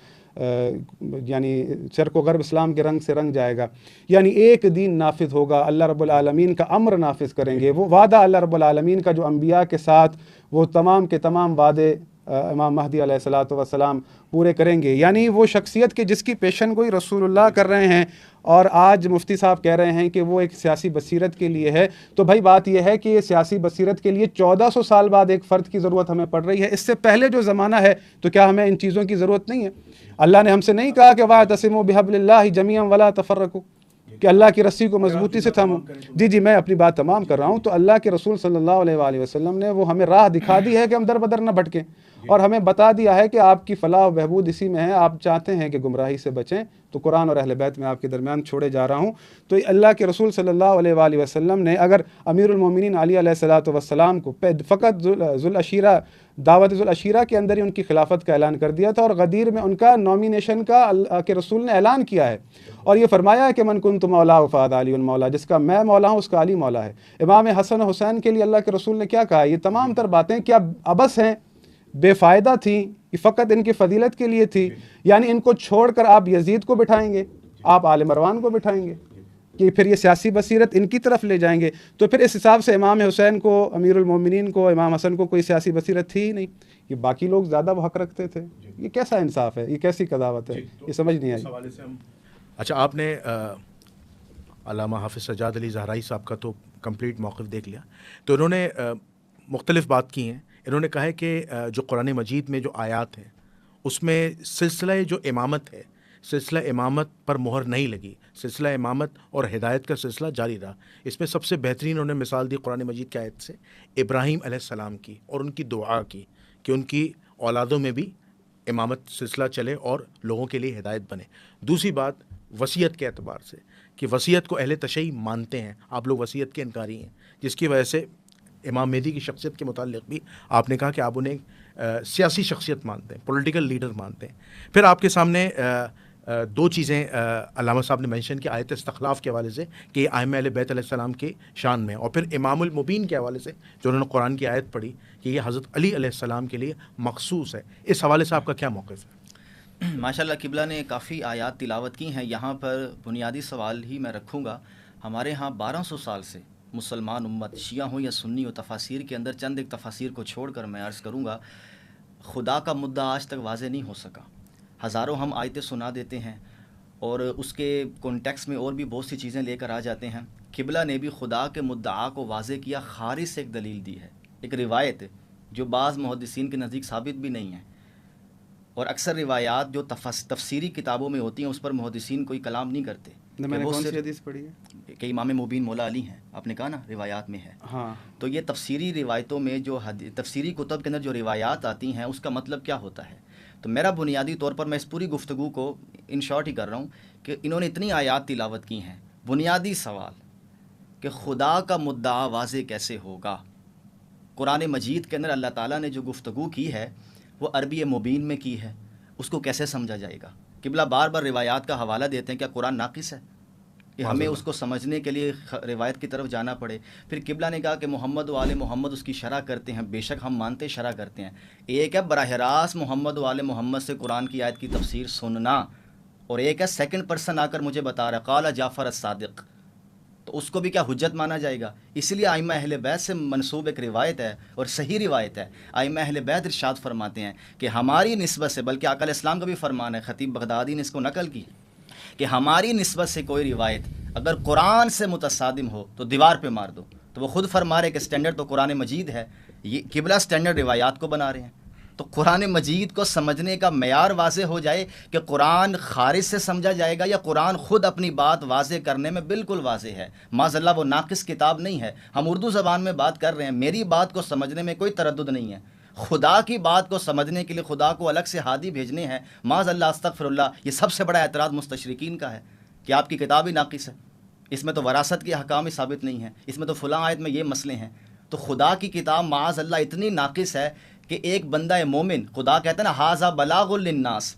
یعنی شرق و غرب اسلام کے رنگ سے رنگ جائے گا، یعنی ایک دین نافذ ہوگا، اللہ رب العالمین کا امر نافذ کریں گے۔ وہ وعدہ اللہ رب العالمین کا جو انبیاء کے ساتھ وہ تمام کے تمام وعدے امام مہدی علیہ الصلوۃ والسلام پورے کریں گے، یعنی وہ شخصیت کے جس کی پیشن گوئی رسول اللہ کر رہے ہیں، اور آج مفتی صاحب کہہ رہے ہیں کہ وہ ایک سیاسی بصیرت کے لیے ہے، تو بھائی بات یہ ہے کہ یہ سیاسی بصیرت کے لیے 1400 سال بعد ایک فرد کی ضرورت ہمیں پڑ رہی ہے، اس سے پہلے جو زمانہ ہے تو کیا ہمیں ان چیزوں کی ضرورت نہیں ہے؟ اللہ نے ہم سے نہیں کہا کہ واعتصموا بحبل اللہ جمیعا ولا تفرقوا، کہ اللہ کی رسی کو مضبوطی سے تھامو. جی میں اپنی بات تمام کر رہا ہوں. تو اللہ کے رسول صلی اللہ علیہ وآلہ وسلم نے وہ ہمیں راہ دکھا دی ہے کہ ہم در بدر نہ بھٹکیں, اور ہمیں بتا دیا ہے کہ آپ کی فلاح و بہبود اسی میں ہے. آپ چاہتے ہیں کہ گمراہی سے بچیں, تو قرآن اور اہل بیت میں آپ کے درمیان چھوڑے جا رہا ہوں. تو اللہ کے رسول صلی اللہ علیہ وآلہ وسلم نے اگر امیر المومنین علی علیہ الصلوۃ والسلام کو فقط ذوالعشیرہ دعوت ذوالعشیرہ کے اندر ہی ان کی خلافت کا اعلان کر دیا تھا, اور غدیر میں ان کا نامینیشن کا اللہ کے رسول نے اعلان کیا ہے, اور یہ فرمایا ہے کہ من کنت مولا فہذا علی مولا, جس کا میں مولا ہوں اس کا علی مولا ہے. امام حسن و حسین کے لیے اللہ کے رسول نے کیا کہا؟ یہ تمام تر باتیں کیا ابس ہیں, بے فائدہ تھیں, یہ فقط ان کی فضیلت کے لیے تھی؟ یعنی ان کو چھوڑ کر آپ یزید کو بٹھائیں گے, آپ آل مروان کو بٹھائیں گے, کہ پھر یہ سیاسی بصیرت ان کی طرف لے جائیں گے؟ تو پھر اس حساب سے امام حسین کو, امیر المومنین کو, امام حسن کو کوئی سیاسی بصیرت تھی ہی نہیں. یہ باقی لوگ زیادہ وہ حق رکھتے تھے. یہ کیسا انصاف ہے؟ یہ کیسی قضاوت ہے؟ یہ سمجھ نہیں آئی. اچھا, آپ نے علامہ حافظ سجاد علی زہرائی صاحب کا تو کمپلیٹ موقف دیکھ لیا. تو انہوں نے مختلف بات کی ہیں. انہوں نے کہا ہے کہ جو قرآن مجید میں جو آیات ہیں اس میں سلسلہ جو امامت ہے, سلسلہ امامت پر مہر نہیں لگی, سلسلہ امامت اور ہدایت کا سلسلہ جاری رہا. اس میں سب سے بہترین انہوں نے مثال دی قرآن مجید کی آیت سے ابراہیم علیہ السلام کی, اور ان کی دعا کی کہ ان کی اولادوں میں بھی امامت سلسلہ چلے اور لوگوں کے لیے ہدایت بنے. دوسری بات وصیت کے اعتبار سے کہ وصیت کو اہل تشیع مانتے ہیں, آپ لوگ وصیت کے انکاری ہیں, جس کی وجہ سے امام مہدی کی شخصیت کے متعلق بھی آپ نے کہا کہ آپ انہیں سیاسی شخصیت مانتے ہیں, پولیٹیکل لیڈر مانتے ہیں. پھر آپ کے سامنے دو چیزیں علامہ صاحب نے مینشن کی آیت استخلاف کے حوالے سے کہ یہ ائمہ اہل بیت علیہ السلام کے شان میں, اور پھر امام المبین کے حوالے سے جو انہوں نے قرآن کی آیت پڑھی کہ یہ حضرت علی علیہ السلام کے لیے مخصوص ہے. اس حوالے سے آپ کا کیا موقف ہے؟ ماشاءاللہ قبلہ نے کافی آیات تلاوت کی ہیں. یہاں پر بنیادی سوال ہی میں رکھوں گا. ہمارے ہاں 1200 سال سے مسلمان امت, شیعہ ہوں یا سنی ہو, تفاسیر کے اندر چند ایک تفاسیر کو چھوڑ کر میں عرض کروں گا, خدا کا مدعا آج تک واضح نہیں ہو سکا. ہزاروں ہم آیتیں سنا دیتے ہیں اور اس کے کانٹیکس میں اور بھی بہت سی چیزیں لے کر آ جاتے ہیں. قبلہ نے بھی خدا کے مدعا کو واضح کیا, خارج سے ایک دلیل دی ہے, ایک روایت جو بعض محدثین کے نزدیک ثابت بھی نہیں ہے. اور اکثر روایات جو تفسیری کتابوں میں ہوتی ہیں اس پر محدثین کوئی کلام نہیں کرتے. میں نے کون سی حدیث پڑھی ہے کہ امام مبین مولا علی ہیں, آپ نے کہا نا روایات میں ہے. ہاں, تو یہ تفسیری روایتوں میں جو تفسیری کتب کے اندر جو روایات آتی ہیں اس کا مطلب کیا ہوتا ہے؟ تو میرا بنیادی طور پر میں اس پوری گفتگو کو ان شارٹ ہی کر رہا ہوں کہ انہوں نے اتنی آیات تلاوت کی ہیں. بنیادی سوال کہ خدا کا مدعا واضح کیسے ہوگا؟ قرآن مجید کے اندر اللہ تعالیٰ نے جو گفتگو کی ہے وہ عربی مبین میں کی ہے, اس کو کیسے سمجھا جائے گا؟ قبلہ بار بار روایات کا حوالہ دیتے ہیں, کیا قرآن ناقص ہے کہ ہمیں اس کو سمجھنے کے لیے روایت کی طرف جانا پڑے؟ پھر قبلہ نے کہا کہ محمد و آل محمد اس کی شرح کرتے ہیں. بے شک ہم مانتے شرح کرتے ہیں. ایک ہے براہ راست محمد و آل محمد سے قرآن کی آیت کی تفسیر سننا, اور ایک ہے سیکنڈ پرسن آ کر مجھے بتا رہا ہے قال جعفر الصادق, تو اس کو بھی کیا حجت مانا جائے گا؟ اس لیے ائمہ اہل بیت سے منسوب ایک روایت ہے اور صحیح روایت ہے. ائمہ اہل بیت ارشاد فرماتے ہیں کہ ہماری نسبت سے, بلکہ آقا علیہ السلام کا بھی فرمان ہے, خطیب بغدادی نے اس کو نقل کی کہ ہماری نسبت سے کوئی روایت اگر قرآن سے متصادم ہو تو دیوار پہ مار دو. تو وہ خود فرما رہے کہ سٹینڈرڈ تو قرآن مجید ہے, یہ قبلہ سٹینڈرڈ روایات کو بنا رہے ہیں. تو قرآن مجید کو سمجھنے کا معیار واضح ہو جائے کہ قرآن خارج سے سمجھا جائے گا یا قرآن خود اپنی بات واضح کرنے میں بالکل واضح ہے. معاذ اللہ وہ ناقص کتاب نہیں ہے. ہم اردو زبان میں بات کر رہے ہیں, میری بات کو سمجھنے میں کوئی تردد نہیں ہے. خدا کی بات کو سمجھنے کے لیے خدا کو الگ سے ہادی بھیجنے ہیں. معاذ اللہ استغفر اللہ, یہ سب سے بڑا اعتراض مستشرقین کا ہے کہ آپ کی کتاب ہی ناقص ہے, اس میں تو وراثت کے احکام ہی ثابت نہیں ہیں, اس میں تو فلاں آیت میں یہ مسئلے ہیں. تو خدا کی کتاب معاذ اللہ اتنی ناقص ہے کہ ایک بندہ مومن, خدا کہتا ہے نا ھذا بلاغ للناس,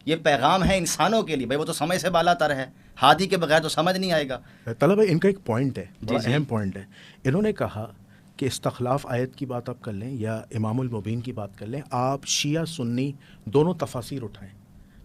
یہ پیغام ہے انسانوں کے لیے. بھائی وہ تو سمجھ سے بالا تر ہے, ہادی کے بغیر تو سمجھ نہیں آئے گا. طلبہ ان کا ایک پوائنٹ ہے, بڑا اہم پوائنٹ ہے. انہوں نے کہا کہ استخلاف آیت کی بات آپ کر لیں یا امام المبین کی بات کر لیں, آپ شیعہ سنی دونوں تفاسیر اٹھائیں,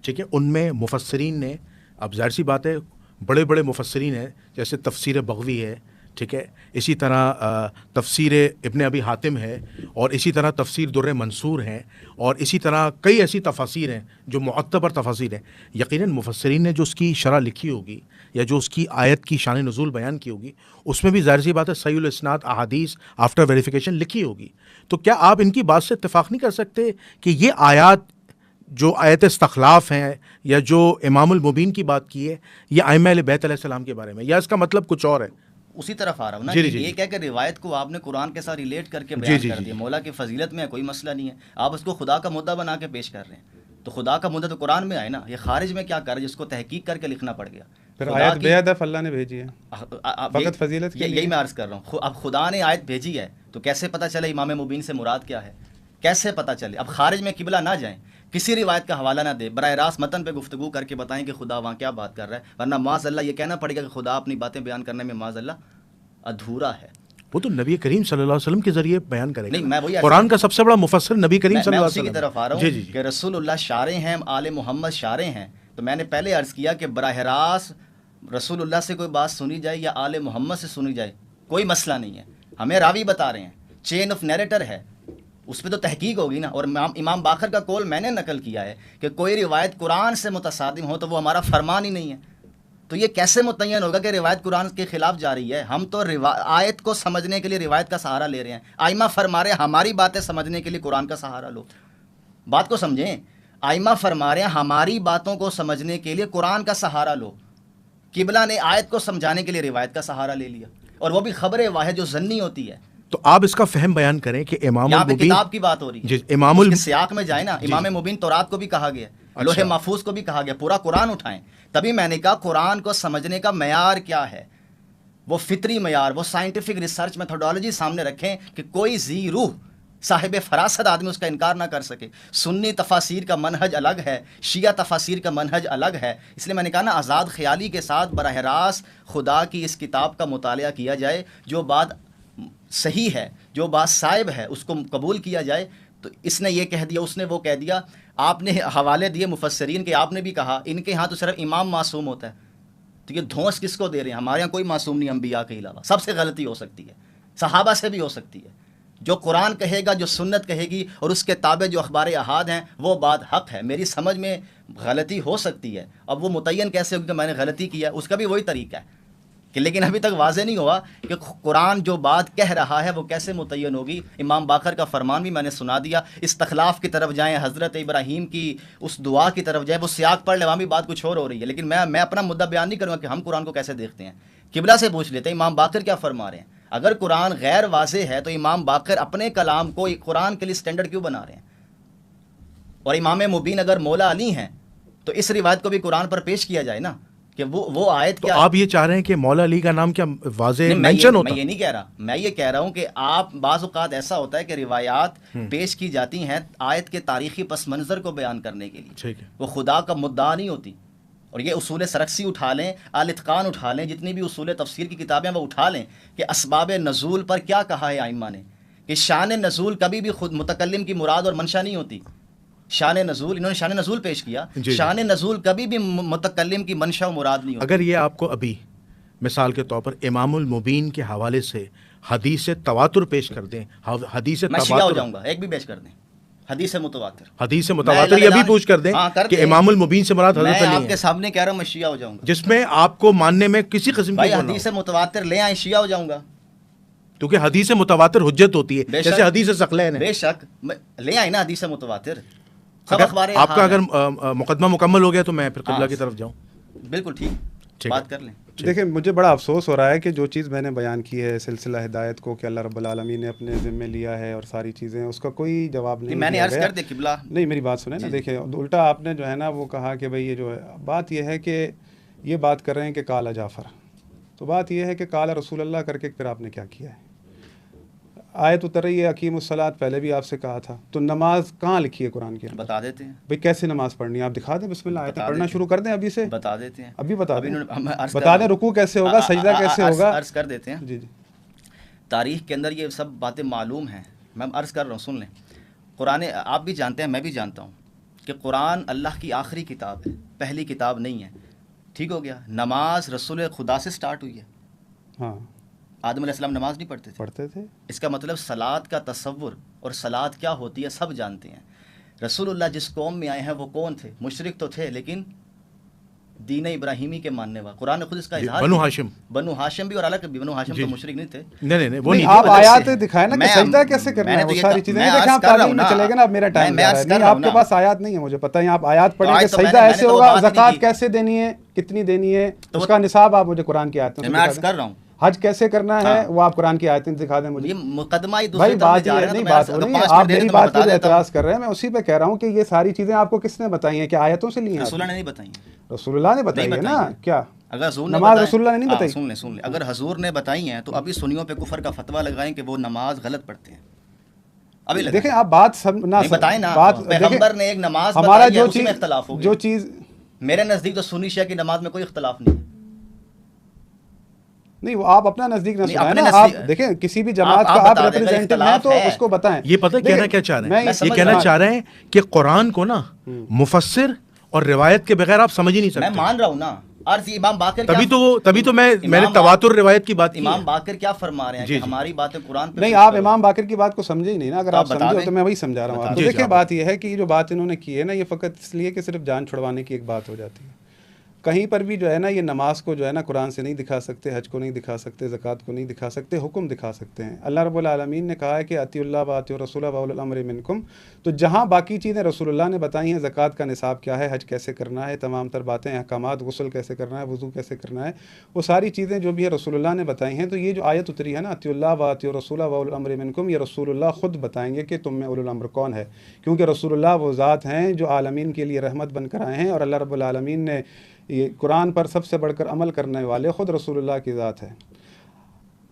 ٹھیک ہے. ان میں مفسرین نے, اب ظاہر سی بات ہے بڑے بڑے مفسرین ہیں, جیسے تفسیر بغوی ہے, ٹھیک ہے, اسی طرح تفسیر ابن ابی حاتم ہے, اور اسی طرح تفسیر در منصور ہیں, اور اسی طرح کئی ایسی تفاسیر ہیں جو معتبر تفاسیر ہیں. یقیناً مفسرین نے جو اس کی شرح لکھی ہوگی یا جو اس کی آیت کی شان نزول بیان کی ہوگی, اس میں بھی ظاہر سی بات ہے صحیح الاسناد احادیث آفٹر ویریفیکیشن لکھی ہوگی. تو کیا آپ ان کی بات سے اتفاق نہیں کر سکتے کہ یہ آیات جو آیت استخلاف ہیں یا جو امام المبین کی بات کی ہے یہ ائمہ اہل بیت علیہ السلام کے بارے میں، یا اس کا مطلب کچھ اور ہے؟ اسی طرف آ رہا ہوں نا، جی جی یہ کہہ کہ روایت کو آپ نے قرآن کے ساتھ ریلیٹ کر کے جی بیان جی کر جی دیا، مولا کی فضیلت میں کوئی مسئلہ نہیں ہے، آپ اس کو خدا کا مدعا بنا کے پیش کر رہے ہیں، تو خدا کا مدعا تو قرآن میں آئے نا، یہ خارج میں کیا کر رہے ہیں جس کو تحقیق کر کے لکھنا پڑ گیا؟ پھر خدا آیت کی بے ادب اللہ نے بھیجی ہے فقط فضیلت کے یہی لیے۔ میں عرض کر رہا ہوں، اب خدا نے آیت بھیجی ہے تو کیسے پتہ چلے امام مبین سے مراد کیا ہے؟ کیسے پتہ چلے؟ اب خارج میں قبلہ نہ جائیں، کسی روایت کا حوالہ نہ دے، براہ راست متن پہ گفتگو کر کے بتائیں کہ خدا وہاں کیا بات کر رہا ہے، ورنہ معاذ اللہ یہ کہنا پڑے گا کہ خدا اپنی باتیں بیان کرنے میں معاذ اللہ ادھورا ہے۔ وہ تو نبی کریم صلی اللہ علیہ وسلم کے ذریعے بیان کرے گا۔ نہیں، میں وہی قرآن کا سب سے بڑا مفسر نبی کریم صلی میں اللہ اسی علیہ کی وسلم طرف آ رہا جی ہوں جی جی کہ رسول اللہ شارع ہیں، آل محمد شارع ہیں، تو میں نے پہلے عرض کیا کہ براہ راست رسول اللہ سے کوئی بات سنی جائے یا آل محمد سے سنی جائے کوئی مسئلہ نہیں ہے، ہمیں راوی بتا رہے ہیں، چین آف نیریٹر ہے، اس پہ تو تحقیق ہوگی نا۔ اور امام باقر کا قول میں نے نقل کیا ہے کہ کوئی روایت قرآن سے متصادم ہو تو وہ ہمارا فرمان ہی نہیں ہے، تو یہ کیسے متعین ہوگا کہ روایت قرآن کے خلاف جا رہی ہے؟ ہم تو آیت کو سمجھنے کے لیے روایت کا سہارا لے رہے ہیں، آئمہ فرما رہے ہیں ہماری باتیں سمجھنے کے لیے قرآن کا سہارا لو، بات کو سمجھیں، آئمہ فرما رہے ہیں ہماری باتوں کو سمجھنے کے لیے قرآن کا سہارا لو، قبلہ نے آیت کو سمجھانے کے لیے روایت کا سہارا لے لیا، اور وہ بھی خبر واحد جو ظنی ہوتی ہے۔ تو آپ اس کا فہم بیان کریں کہ امام یہاں پہ المبین کتاب کی بات ہو رہی ہے، جی امام اس کے سیاق میں جائے نا، امام مبین تورات کو بھی کہا گیا، لوح اچھا۔ محفوظ کو بھی کہا گیا، پورا قرآن اٹھائیں، تبھی میں نے کہا قرآن کو سمجھنے کا معیار کیا ہے، وہ فطری معیار، وہ سائنٹیفک ریسرچ میتھڈالوجی سامنے رکھیں کہ کوئی ذی روح صاحب فراست آدمی اس کا انکار نہ کر سکے۔ سنی تفاسیر کا منہج الگ ہے، شیعہ تفاسیر کا منہج الگ ہے، اس لیے میں نے کہا نا آزاد خیالی کے ساتھ براہ راست خدا کی اس کتاب کا مطالعہ کیا جائے، جو بات صحیح ہے، جو بات صائب ہے اس کو قبول کیا جائے۔ تو اس نے یہ کہہ دیا، اس نے وہ کہہ دیا، آپ نے حوالے دیے مفسرین کے، آپ نے بھی کہا ان کے ہاں تو صرف امام معصوم ہوتا ہے، تو یہ دھونس کس کو دے رہے ہیں؟ ہمارے یہاں کوئی معصوم نہیں انبیاء کے علاوہ، سب سے غلطی ہو سکتی ہے، صحابہ سے بھی ہو سکتی ہے، جو قرآن کہے گا، جو سنت کہے گی اور اس کے تابع جو اخبار احاد ہیں وہ بات حق ہے۔ میری سمجھ میں غلطی ہو سکتی ہے، اب وہ متعین کیسے ہوگی کہ میں نے غلطی کیا ہے؟ اس کا بھی وہی طریقہ ہے کہ لیکن ابھی تک واضح نہیں ہوا کہ قرآن جو بات کہہ رہا ہے وہ کیسے متعین ہوگی۔ امام باقر کا فرمان بھی میں نے سنا دیا، استخلاف کی طرف جائیں، حضرت ابراہیم کی اس دعا کی طرف جائیں، وہ سیاق پڑھ لے، وہاں بھی بات کچھ اور ہو رہی ہے، لیکن میں اپنا مدعا بیان نہیں کروں گا کہ ہم قرآن کو کیسے دیکھتے ہیں، قبلہ سے پوچھ لیتے ہیں امام باقر کیا فرما رہے ہیں۔ اگر قرآن غیر واضح ہے تو امام باقر اپنے کلام کو قرآن کے لیے سٹینڈرڈ کیوں بنا رہے ہیں؟ اور امام مبین اگر مولا علی ہیں تو اس روایت کو بھی قرآن پر پیش کیا جائے نا کہ وہ آیت تو کیا آپ یہ چاہ رہے ہیں کہ مولا علی کا نام کیا واضح نہیں، مینشن ہوتا؟ میں یہ نہیں کہہ رہا، میں یہ کہہ رہا ہوں کہ آپ بعض اوقات ایسا ہوتا ہے کہ روایات پیش کی جاتی ہیں آیت کے تاریخی پس منظر کو بیان کرنے کے لیے، ٹھیک ہے، وہ خدا کا مدعا نہیں ہوتی۔ اور یہ اصول سرکسی اٹھا لیں، الاتقان اٹھا لیں، جتنی بھی اصول تفسیر کی کتابیں وہ اٹھا لیں کہ اسباب نزول پر کیا کہا ہے ائمہ نے، کہ شان نزول کبھی بھی خود متکلم کی مراد اور منشا نہیں ہوتی۔ شان نزول، انہوں نے شان نزول پیش کیا، جی جی۔ شان نزول کبھی بھی متکلم کی منشا و مراد نہیں ہوتی۔ اگر یہ آپ کو ابھی مثال کے طور پر امام المبین کے حوالے سے حدیث تواتر پیش کر دیں، حدیث میں شیعہ ہو تواتر، جاؤں گا، ایک بھی پیش کر دیں، حدیث متواتر، حدیث متواتر یہ بھی پوچھ کر دیں ہاں، کہ امام المبین سے مراد حضرت میں علی آپ کے ہیں، سامنے کہہ رہا ہوں میں شیعہ ہو جاؤں گا، جس میں آپ کو ماننے میں کسی قسم کی بھائی وہ نہ ہو، حدیث متواتر لے آئیں شیعہ ہو جاؤں گا، کیونکہ حدیث متواتر حجت ہوتی ہے، بے جیسے شک، حدیث ثقلین ہے۔ بے شک لے آئیں نا حدیث متواتر، سب اخبار آپ کا احاد اگر ہیں۔ مقدمہ مکمل ہو گیا تو میں پھر قبلہ ہاں، کی طرف جاؤں۔ بالکل ٹھیک، ٹھیک بات ہے۔ کر لیں۔ دیکھیں مجھے بڑا افسوس ہو رہا ہے کہ جو چیز میں نے بیان کی ہے سلسلہ ہدایت کو کہ اللہ رب العالمین نے اپنے ذمے لیا ہے اور ساری چیزیں، اس کا کوئی جواب نہیں میں نے دیا عرض گیا۔ کر دیا قبلہ، نہیں میری بات سنیں نا، دیکھیں الٹا آپ نے جو ہے نا وہ کہا کہ بھئی یہ جو ہے بات یہ ہے کہ یہ بات کر رہے ہیں کہ کالا جعفر، تو بات یہ ہے کہ کالا رسول اللہ کر کے پھر آپ نے کیا کیا ہے؟ آیت اتر رہی ہے اقیم الصلاۃ، پہلے بھی آپ سے کہا تھا، تو نماز کہاں لکھی ہے قرآن کے اندر؟ بتا دیتے ہیں، بھئی کیسے نماز پڑھنی ہے؟ آپ دکھا دیں، بسم اللہ آیتیں بتا پڑھنا دیتے شروع کر دیں ابھی سے، بتا دیتے ہیں، ابھی بتا دیں، عرض بتا دیں رکوع کیسے ہوگا، سجدہ کیسے ہوگا، عرض کر دیتے ہیں۔ جی جی تاریخ کے اندر یہ سب باتیں معلوم ہیں، میں عرض کر رہا ہوں، سن لیں۔ قرآن آپ بھی جانتے ہیں، میں بھی جانتا ہوں کہ قرآن اللہ کی آخری کتاب ہے، پہلی کتاب نہیں ہے، ٹھیک ہو گیا۔ نماز رسول خدا سے سٹارٹ ہوئی ہے، ہاں آدم علیہ السلام نماز نہیں پڑھتے تھے، پڑھتے تھے، اس کا مطلب صلات کا تصور اور صلات کیا ہوتی ہے سب جانتے ہیں۔ رسول اللہ جس قوم میں آئے ہیں وہ کون تھے؟ مشرک تو تھے لیکن دین ابراہیمی کے ماننے والا، قرآن نے خود اس کا اظہار بنو کیا۔ ہاشم، بنو ہاشم بھی، اور حالانکہ بنو ہاشم تو مشرک نہیں تھے۔ نہیں وہ نہیں، نہیں آپ آیات دکھائیں نا کہ میں- سجدہ کیسے کرنا میں ہے، نے وہ تو یہ ساری کہا- چیزیں میں دیکھیں، عرض آپ کر رہا تعلیم ہوں میں نا، چلے گئے نا، اب میرا ٹائم میں جا عرض رہا ہے، کر نہیں رہا آپ ہوں کے نا۔ پاس آیات نہیں ہے، مجھے پتہ ہے، آپ آیات پڑھیں تو کہ آیت تو میں سجدہ نے ایسے تو ہوگا، بتا نہیں زکوٰۃ کی۔ کیسے دینی ہے، کتنی دینی ہے، تو اس کا نصاب آپ مجھے قرآن کی آیتوں سے میں دکھا عرض دیں، کر رہا ہوں، حج کیسے کرنا ہے ہاں۔ وہ آپ قرآن کی آیتیں دکھا دیں مجھے۔ یہ مقدمہ ہی دوسری بھائی طرف بات لے جا یہ رہے ہیں، نہیں، تو میں بات عرض- وہ اگر نہیں ہے، 5 آپ منٹ دے میری دیں تو میں بات بتا پہ جو دیتا ہوں۔ اعتراض کر رہے ہیں، میں اسی پہ کہہ رہا ہوں کہ یہ ساری چیزیں آپ کو کس نے بتائی ہیں، کیا آیتوں سے لی ہیں؟ رسول اللہ نے نہیں بتائی، رسول اللہ نے بتائی ہے نا، کیا اگر حضور نے نماز بتائی- رسول اللہ نے نہیں ہاں، بتائی؟ سن لیں، اگر حضور نے بتائی ہیں تو ابھی سنیوں پہ کفر کا فتویٰ لگائیں کہ وہ نماز غلط پڑھتے ہیں، ابھی لگائیں۔ دیکھیں آپ بات نہ نہیں بتائیں نا، بات پیغمبر نے ایک نماز ہمارا بتائی ہے، جو اسی میں چیز اختلاف ہو گیا۔ جو چیز میرے نزدیک تو سنی شیعہ کی نماز میں کوئی اختلاف نہیں ہے۔ نہیں، وہ آپ اپنا نزدیک نہ نہیں، سنائیں اپنے نا، نزدیک- آپ دیکھیں کسی بھی جماعت آپ کا آپ بتا دیں، اگر ریپرزینٹیو ہیں اختلاف تو ہے۔ اس کو بتائیں۔ یہ پتہ کہنا کیا چاہ رہے ہیں، میں یہ سمجھ کہنا رہا چاہ رہے ہیں کہ قرآن کو نا مفسر اور روایت کے بغیر آپ سمجھ ہی نہیں میں سکتے، مان رہا ہوں نا، عرض امام باقر تبھی تو میں نے امام تواتر روایت کی بات کی امام ہے۔ باقر کیا فرما رہے ہیں جی، کہ جی۔ ہماری باتیں قرآن پہ نہیں، پیش آپ کرو۔ امام باقر کی بات کو سمجھے ہی نہیں نا، اگر تو آپ آپ بتا سمجھے ہو دیں۔ تو میں وہی سمجھا رہا ہوں آپ کو۔ جی، جی، دیکھیں آپ بات یہ ہے کہ یہ جو بات انہوں نے کی ہے نا، یہ فقط اس لیے کہ صرف جان چھڑوانے کی ایک بات ہو جاتی ہے۔ کہیں پر بھی جو ہے نا یہ نماز کو جو ہے نا قرآن سے نہیں دکھا سکتے، حج کو نہیں دکھا سکتے، زکوٰۃ کو نہیں دکھا سکتے، حکم دکھا سکتے ہیں۔ اللہ رب العالمین نے کہا ہے کہ اطیعوا اللہ واطیعوا الرسول واولی الامر منکم، تو جہاں باقی چیزیں رسول اللہ نے بتائی ہیں، زکوٰۃ کا نصاب کیا ہے، حج کیسے کرنا ہے، تمام تر باتیں، احکامات، غسل کیسے کرنا ہے، وضو کیسے کرنا ہے، وہ ساری چیزیں جو بھی ہے رسول اللہ نے بتائی ہیں۔ تو یہ جو آیت اتری ہے نا، اطیعوا اللہ واطیعوا الرسول واولی الامر منکم، یہ رسول اللہ خود بتائیں گے کہ تم میں اولو الامر کون ہے، کیونکہ رسول اللہ وہ ذات ہیں جو عالمین کے لیے رحمت بن کر آئے ہیں، اور اللہ رب العالمین نے یہ قرآن پر سب سے بڑھ کر عمل کرنے والے خود رسول اللہ کی ذات ہے۔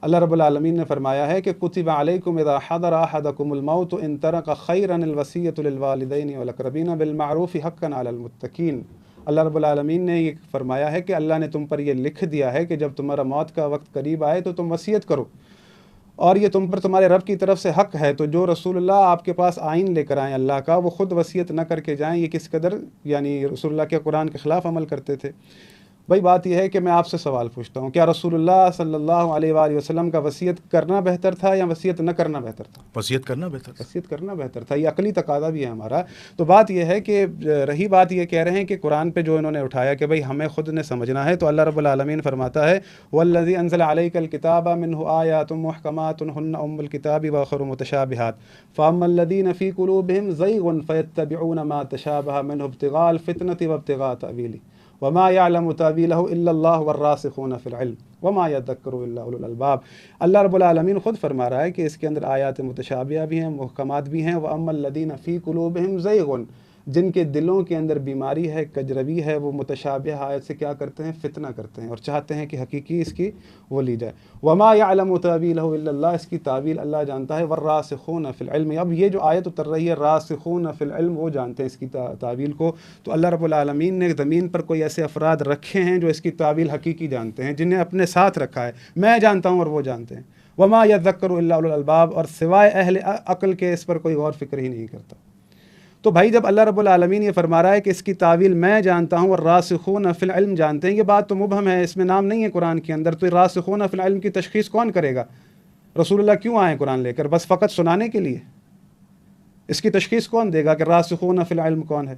اللہ رب العالمین نے فرمایا ہے کہ کتب علیکم اذا حضر احدکم الموت ان ترک خیرا الوصیۃ للوالدین والاقربین بالمعروف حقا علی المتقین۔ اللہ رب العالمین نے یہ فرمایا ہے کہ اللہ نے تم پر یہ لکھ دیا ہے کہ جب تمہارا موت کا وقت قریب آئے تو تم وصیت کرو، اور یہ تم پر تمہارے رب کی طرف سے حق ہے۔ تو جو رسول اللہ آپ کے پاس آئین لے کر آئیں اللہ کا، وہ خود وصیت نہ کر کے جائیں، یہ کس قدر یعنی رسول اللہ کے قرآن کے خلاف عمل کرتے تھے۔ بھائی بات یہ ہے کہ میں آپ سے سوال پوچھتا ہوں، کیا رسول اللہ صلی اللہ علیہ وآلہ وسلم کا وصیت کرنا بہتر تھا یا وصیت نہ کرنا بہتر تھا؟ وصیت کرنا بہتر ہے۔ وصیت کرنا بہتر تھا، یہ عقلی تقاضا بھی ہے ہمارا۔ تو بات یہ ہے کہ رہی بات یہ کہہ رہے ہیں کہ قرآن پہ جو انہوں نے اٹھایا کہ بھئی ہمیں خود نے سمجھنا ہے، تو اللہ رب العالمین فرماتا ہے وَالَّذِي أَنزَلَ عَلَيْكَ الْكِتَابَ مِنْهُ آيَاتٌ مُحْكَمَاتٌ هُنَّ أُمُّ الْكِتَابِ وَآخَرُ مُتَشَابِهَاتٌ فَأَمَّا الَّذِينَ فِي قُلُوبِهِمْ زَيْغٌ فَيَتَّبِعُونَ مَا تَشَابَهَ مِنْهُ ابْتِغَاءَ الْفِتْنَةِ وَابْتِغَاءَ تَأْوِيلِهِ وما يعلم تاويله الا الله والراسخون في العلم وما يذكر الا اولو الالباب۔ اللہ رب العالمین خود فرما رہا ہے کہ اس کے اندر آیات متشابہہ بھی ہیں، محکمات بھی ہیں۔ واما الذين في قلوبهم زيغ، جن کے دلوں کے اندر بیماری ہے، کجروی ہے، وہ متشابہ آیت سے کیا کرتے ہیں، فتنہ کرتے ہیں، اور چاہتے ہیں کہ حقیقی اس کی وہ لی جائے۔ وما يعلم تاويله الا الله، اس کی تعویل اللہ جانتا ہے۔ والراسخون في العلم، اب یہ جو آیت اتر رہی ہے راسخون فی العلم، وہ جانتے ہیں اس کی تعویل کو۔ تو اللہ رب العالمین نے زمین پر کوئی ایسے افراد رکھے ہیں جو اس کی تعویل حقیقی جانتے ہیں، جنہیں اپنے ساتھ رکھا ہے۔ میں جانتا ہوں اور وہ جانتے ہیں۔ وما يذكر الا اولو الالباب، اور سوائے اہل عقل کے اس پر کوئی غور فکر ہی نہیں کرتا۔ تو بھائی جب اللہ رب العالمین یہ فرما رہا ہے کہ اس کی تعویل میں جانتا ہوں اور راسخون فی العلم جانتے ہیں، یہ بات تو مبہم ہے، اس میں نام نہیں ہے قرآن کے اندر، تو راسخون فی العلم کی تشخیص کون کرے گا؟ رسول اللہ کیوں آئے قرآن لے کر؟ بس فقط سنانے کے لیے؟ اس کی تشخیص کون دے گا کہ راسخون فی العلم کون ہے؟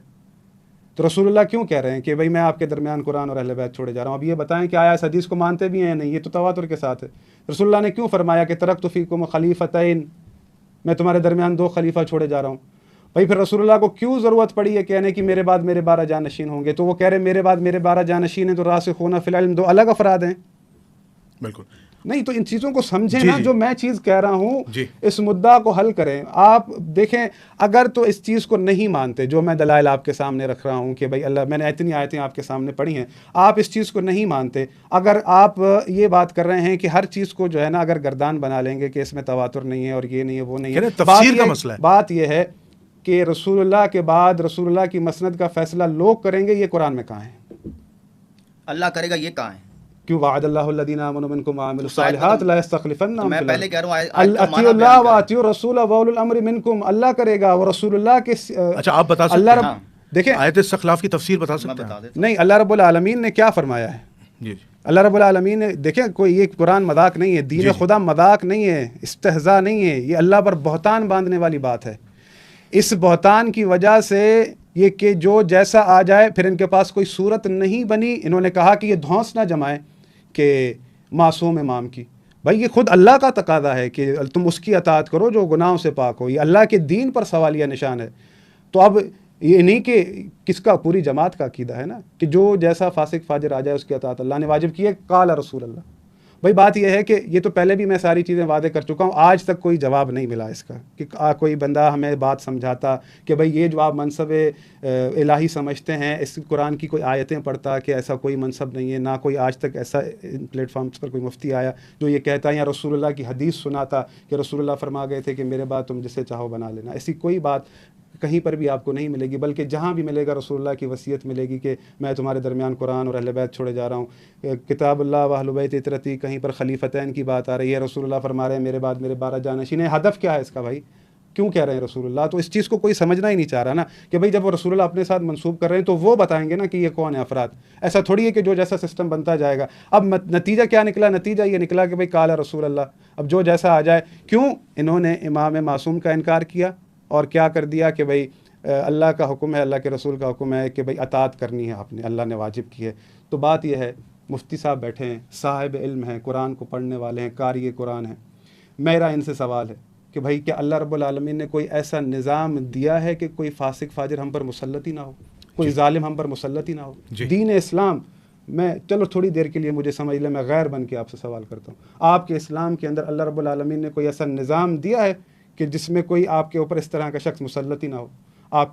تو رسول اللہ کیوں کہہ رہے ہیں کہ بھئی میں آپ کے درمیان قرآن اور اہل بیت چھوڑے جا رہا ہوں؟ اب یہ بتائیں کہ آیا اس حدیث کو مانتے بھی ہیں یا نہیں؟ یہ تو تواتر کے ساتھ ہے۔ رسول اللہ نے کیوں فرمایا کہ ترکت فیکم خلیفتین، میں تمہارے درمیان 2 خلیفہ چھوڑے جا رہا ہوں؟ بھائی پھر رسول اللہ کو کیوں ضرورت پڑی ہے کہنے کی میرے بعد میرے 12 جانشین ہوں گے؟ تو وہ کہہ رہے میرے بعد میرے 12 جانشین ہیں، تو راسخون فی العلم 2 الگ افراد ہیں۔ بالکل نہیں، تو ان چیزوں کو سمجھیں جی نا، جی جو میں چیز کہہ رہا ہوں جی اس مدعا کو حل کریں۔ آپ دیکھیں اگر تو اس چیز کو نہیں مانتے، جو میں دلائل آپ کے سامنے رکھ رہا ہوں کہ بھئی اللہ، میں نے اتنی آیتیں آپ کے سامنے پڑھی ہیں، آپ اس چیز کو نہیں مانتے، اگر آپ یہ بات کر رہے ہیں کہ ہر چیز کو جو ہے نا اگر گردان بنا لیں گے کہ اس میں تواتر نہیں ہے اور یہ نہیں ہے وہ نہیں ہے، تفسیر کا مسئلہ ہے۔ بات یہ ہے کہ رسول اللہ کے بعد رسول اللہ کی مسند کا فیصلہ لوگ کریں گے، یہ قرآن میں کہاں ہے؟ اللہ کرے گا، یہ کہاں ہے؟ کیوں وعد اللہ الذین آمنوا منکم وعملوا الصالحات لا یستخلفنہم میں فی پہلے کہہ رہا ہوں اطیعوا اللہ واطیعوا الرسول واولی الامر منکم، اللہ کرے گا، وہ رسول اللہ کے اچھا آپ بتا سکتے اللہ ہیں رب دیکھیں آیت استخلاف کی تفسیر بتا میں سکتے بتا ہیں؟ دیتا نہیں، اللہ رب العالمین نے کیا فرمایا ہے؟ جی جی اللہ رب العالمین نے دیکھیں، کوئی یہ قرآن مذاق نہیں ہے، دین خدا مذاق نہیں ہے، استہزاء نہیں ہے، یہ اللہ پر بہتان باندھنے والی بات ہے۔ اس بہتان کی وجہ سے یہ کہ جو جیسا آ جائے، پھر ان کے پاس کوئی صورت نہیں بنی، انہوں نے کہا کہ یہ دھونس نہ جمائیں کہ معصوم امام کی. بھائی یہ خود اللہ کا تقاضا ہے کہ تم اس کی اطاعت کرو جو گناہوں سے پاک ہو، یہ اللہ کے دین پر سوالیہ نشان ہے. تو اب یہ نہیں کہ کس کا، پوری جماعت کا عقیدہ ہے نا کہ جو جیسا فاسق فاجر آ جائے اس کی اطاعت اللہ نے واجب کی ہے. قال رسول اللہ. بھائی بات یہ ہے کہ یہ تو پہلے بھی میں ساری چیزیں واضح کر چکا ہوں، آج تک کوئی جواب نہیں ملا اس کا کہ کوئی بندہ ہمیں بات سمجھاتا کہ بھائی یہ جو آپ منصب الہی سمجھتے ہیں، اس قرآن کی کوئی آیتیں پڑھتا کہ ایسا کوئی منصب نہیں ہے. نہ کوئی آج تک ایسا پلیٹ فارمز پر کوئی مفتی آیا جو یہ کہتا ہے، یا رسول اللہ کی حدیث سناتا کہ رسول اللہ فرما گئے تھے کہ میرے بعد تم جسے چاہو بنا لینا. ایسی کوئی بات کہیں پر بھی آپ کو نہیں ملے گی، بلکہ جہاں بھی ملے گا رسول اللہ کی وصیت ملے گی کہ میں تمہارے درمیان قرآن اور اہل بیت چھوڑے جا رہا ہوں. کتاب اللہ و اہل بیت اطرتی، کہیں پر خلیفتین کی بات آ رہی ہے، رسول اللہ فرما رہے ہیں میرے بعد میرے 12 جانشین ہیں. ہدف کیا ہے اس کا بھائی؟ کیوں کہہ رہے ہیں رسول اللہ؟ تو اس چیز کو کوئی سمجھنا ہی نہیں چاہ رہا نا کہ بھائی جب وہ رسول اللہ اپنے ساتھ منسوب کر رہے ہیں تو وہ بتائیں گے نا کہ یہ کون ہے افراد. ایسا تھوڑی ہے کہ جو جیسا سسٹم بنتا جائے گا. اب نتیجہ کیا نکلا؟ نتیجہ یہ نکلا کہ بھائی قال رسول اللہ. اب جو جیسا آ جائے. کیوں؟ انہوں نے امام معصوم کا انکار کیا اور کیا کر دیا کہ بھائی اللہ کا حکم ہے، اللہ کے رسول کا حکم ہے کہ بھئی اطاعت کرنی ہے آپ نے، اللہ نے واجب کی ہے. تو بات یہ ہے، مفتی صاحب بیٹھے ہیں، صاحب علم ہیں، قرآن کو پڑھنے والے ہیں، قاری قرآن ہیں. میرا ان سے سوال ہے کہ بھئی کیا اللہ رب العالمین نے کوئی ایسا نظام دیا ہے کہ کوئی فاسق فاجر ہم پر مسلط ہی نہ ہو، کوئی ظالم ہم پر مسلط ہی نہ ہو؟ دین اسلام میں، چلو تھوڑی دیر کے لیے مجھے سمجھ لیں، میں غیر بن کے آپ سے سوال کرتا ہوں. آپ کے اسلام کے اندر اللہ رب العالمین نے کوئی ایسا نظام دیا ہے کہ جس میں کوئی آپ کے اوپر اس طرح کا شخص مسلط ہی نہ ہو؟ آپ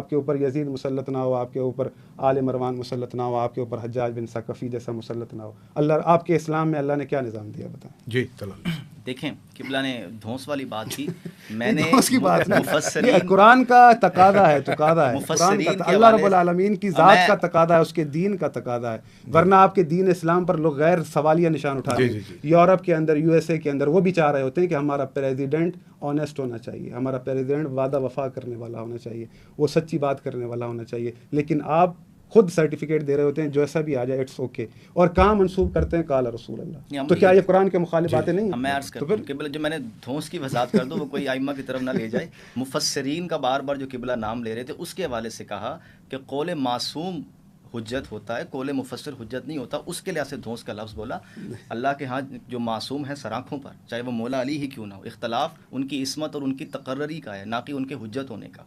کے اوپر یزید مسلط نہ ہو، آپ کے اوپر آل مروان مسلط نہ ہو، آپ کے اوپر حجاج بن ثقفی جیسا مسلط نہ ہو. اللہ آپ کے اسلام میں اللہ نے کیا نظام دیا بتائیں؟ جی چلو دیکھیں، قبلہ نے دھونس والی بات کی. میں نے اس کی بات مفسرین، قرآن کا تقاضا ہے، تقاضا ہے مفسرین قرآن کا، کے اللہ رب حوالے العالمین کی ذات کا تقاضا ہے، اس کے دین کا تقاضا ہے. ورنہ آپ کے دین اسلام پر لوگ غیر سوالیہ نشان اٹھا رہے ہیں. یورپ کے اندر، یو ایس اے کے اندر وہ بھی چاہ رہے ہوتے ہیں کہ ہمارا پریزیڈنٹ آنیسٹ ہونا چاہیے، ہمارا پریزیڈنٹ وعدہ وفا کرنے والا ہونا چاہیے، وہ سچی بات کرنے والا ہونا چاہیے. لیکن آپ خود سرٹیفکیٹ دے رہے ہوتے ہیں جو ایسا بھی آ جائے اٹس اوکے، اور کام منسوب کرتے ہیں قال رسول اللہ. تو کیا یہ قرآن کے مخالف باتیں نہیں ہیں؟ میں عرض کرتا ہوں قبلہ، جو میں نے دھونس کی وضاحت کر دوں وہ کوئی ائمہ کی طرف نہ لے جائے. مفسرین کا بار بار جو قبلہ نام لے رہے تھے اس کے حوالے سے کہا کہ قول معصوم حجت ہوتا ہے، قول مفسر حجت نہیں ہوتا. اس کے لحاظ سے دھونس کا لفظ بولا. اللہ کے ہاں جو معصوم ہے سراکھوں پر، چاہے وہ مولا علی ہی کیوں نہ ہو، اختلاف ان کی عصمت اور ان کی تقرری کا ہے، نہ کہ ان کے حجت ہونے کا.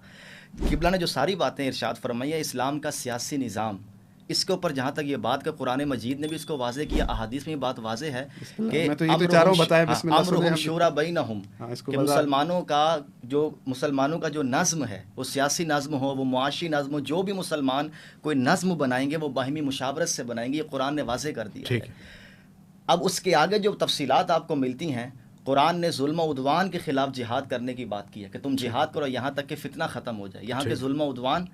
قبلہ نے جو ساری باتیں ارشاد فرمائی ہے اسلام کا سیاسی نظام، اس کے اوپر جہاں تک یہ بات کہ قرآن مجید نے بھی اس کو واضح کیا، احادیث میں یہ بات واضح ہے کہ امرہم شورا بینہم، کہ مسلمانوں کا جو نظم ہے، وہ سیاسی نظم ہو، وہ معاشی نظم ہو، جو بھی مسلمان کوئی نظم بنائیں گے وہ باہمی مشاورت سے بنائیں گے. یہ قرآن نے واضح کر دیا ہے. اب اس کے آگے جو تفصیلات آپ کو ملتی ہیں، قرآن نے ظلم و عدوان کے خلاف جہاد کرنے کی بات کی ہے کہ تم جہاد کرو یہاں تک کہ فتنہ ختم ہو جائے، یہاں کے ظلم و عدوان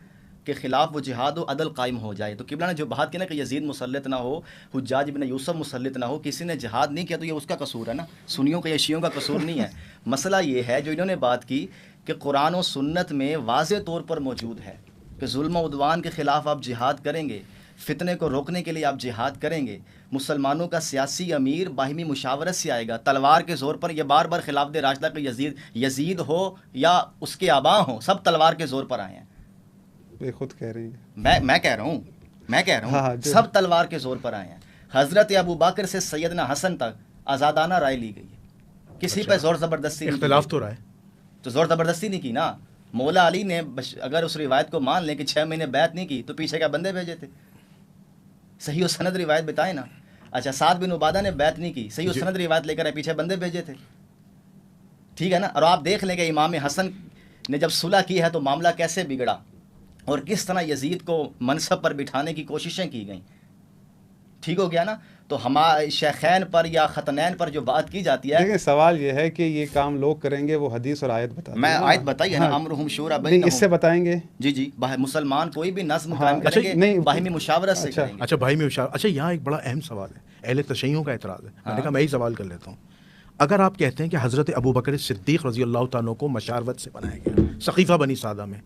کے خلاف وہ جہاد و عدل قائم ہو جائے. تو قبلہ نے جو بات کی نا کہ یزید مسلط نہ ہو، حجاج بن یوسف مسلط نہ ہو، کسی نے جہاد نہیں کیا تو یہ اس کا قصور ہے نا، سنیوں کا یا شیعوں کا قصور نہیں ہے. مسئلہ یہ ہے جو انہوں نے بات کی کہ قرآن و سنت میں واضح طور پر موجود ہے کہ ظلم و عدوان کے خلاف آپ جہاد کریں گے، فتنے کو روکنے کے لیے آپ جہاد کریں گے. مسلمانوں کا سیاسی امیر باہمی مشاورت سے آئے گا، تلوار کے زور پر. یہ بار بار خلاف دے راشدہ کہ یزید ہو یا اس کے آباء ہوں، سب تلوار کے زور پر آئے ہیں. خود کہہ رہی ہیں، میں کہہ رہا ہوں سب تلوار کے زور پر آئے ہیں. حضرت ابو بکر سے سیدنا حسن تک آزادانہ رائے لی گئی ہے، کسی پہ زور زبردستی اختلاف تو رائے تو زور زبردستی نہیں کی نا. مولا علی نے اگر اس روایت کو مان لیں کہ 6 مہینے بیعت نہیں کی تو پیچھے کیا بندے بھیجے تھے؟ صحیح و سند روایت بتائے نا. اچھا سعد بن عبادہ نے بیعت نہیں کی، صحیح و سند روایت لے کر پیچھے بندے بھیجے تھے. ٹھیک ہے نا. اور آپ دیکھ لیں کہ امام حسن نے جب صلح کی ہے تو معاملہ کیسے بگڑا اور کس طرح یزید کو منصب پر بٹھانے کی کوششیں کی گئیں. ٹھیک ہو گیا نا. تو ہمارے شیخین پر یا ختنین پر جو بات کی جاتی ہے، دیکھیں سوال یہ ہے کہ یہ کام لوگ کریں گے، وہ حدیث اور آیت بتا میں آیت بتائیے نا، امرہم شورا بینہم، اس سے بتائیں گے. جی مسلمان کوئی بھی نظم قائم کریں گے باہمی مشاورت سے کریں گے. اچھا باہمی مشاورت. اچھا یہاں ایک بڑا اہم سوال ہے، اہل تشیعوں کا اعتراض ہے. میں نے کہا میں ہی سوال کر لیتا ہوں. اگر آپ کہتے ہیں کہ حضرت ابو بکر صدیق رضی اللہ تعالیٰ کو مشاورت سے بنایا گیا سقیفہ بنی سعدہ میں،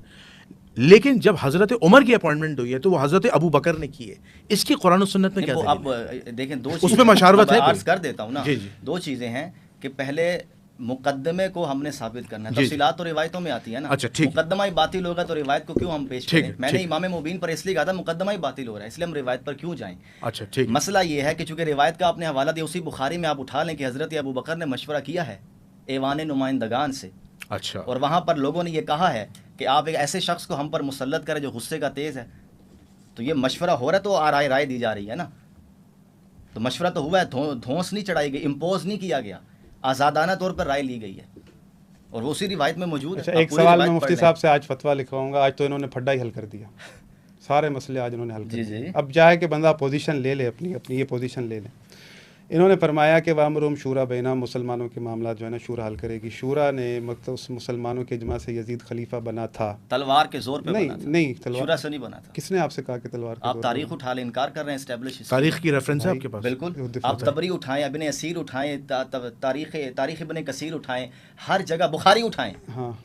لیکن جب حضرت عمر کی اپوائنٹمنٹ ہوئی ہے تو وہ حضرت ابو بکر نے کی ہے، اس کی قرآن و سنت میں کیا دلیل ہے؟ اب دیکھیں دو اس پہ مشاورت ہے. عرض کر دیتا ہوں نا. دو چیزیں ہیں کہ پہلے مقدمے کو ہم نے ثابت کرنا ہے. جی. تفصیلات تو روایتوں میں آتی ہے نا. اچھا ٹھیک. مقدمہ ہی باطل ہوگا تو روایت کو کیوں ہم پیش ٹھیک کریں؟ ہے، میں نے ٹھیک. امام مبین پر اس لیے کہا تھا مقدمہ ہی باطل ہو رہا ہے، اس لیے ہم روایت پر کیوں جائیں. اچھا ٹھیک. مسئلہ یہ ہے کہ چونکہ روایت کا آپ نے حوالہ دیا، اسی بخاری میں آپ اٹھا لیں کہ حضرت ابو بکر نے مشورہ کیا ہے ایوان نمائندگان سے، اچھا. اور وہاں پر لوگوں نے یہ کہا ہے کہ آپ ایک ایسے شخص کو ہم پر مسلط کریں جو غصے کا تیز ہے. تو یہ مشورہ ہو رہا ہے تو رائے دی جا رہی ہے نا. تو مشورہ تو ہوا ہے، دھونس نہیں چڑھائی گئی، امپوز نہیں کیا گیا، آزادانہ طور پر رائے لی گئی ہے اور وہ اسی روایت میں موجود ہے. اچھا ایک سوال میں مفتی صاحب سے آج فتویٰ لکھواؤں گا. آج تو انہوں نے پھڈا ہی حل کر دیا، سارے مسئلے آج انہوں نے حل کر جی دیے. جی. اب چاہے کہ بندہ پوزیشن لے لے، اپنی یہ پوزیشن لے لے. انہوں نے فرمایا کہ وامرہم شورا بینہم، مسلمانوں کے معاملات جو ہے نا شورا حل کرے گی. شورا نے مطلب اس مسلمانوں کے اجماع سے یزید خلیفہ بنا تھا. تلوار کے زور پہ بنا تھا. نہیں تلوار شورا سے نہیں بنا تھا. کس نے آپ سے کہا کہ تلوار کے آپ زور تاریخ اٹھا لیں، انکار کر رہے ہیں اسٹیبلش. تاریخ کی ریفرنس ہے آپ کے پاس؟ بالکل. آپ تبری اٹھائیں، ابن اسیر اٹھائیں، تاریخ ابن کثیر اٹھائیں، ہر جگہ بخاری اٹھائیں.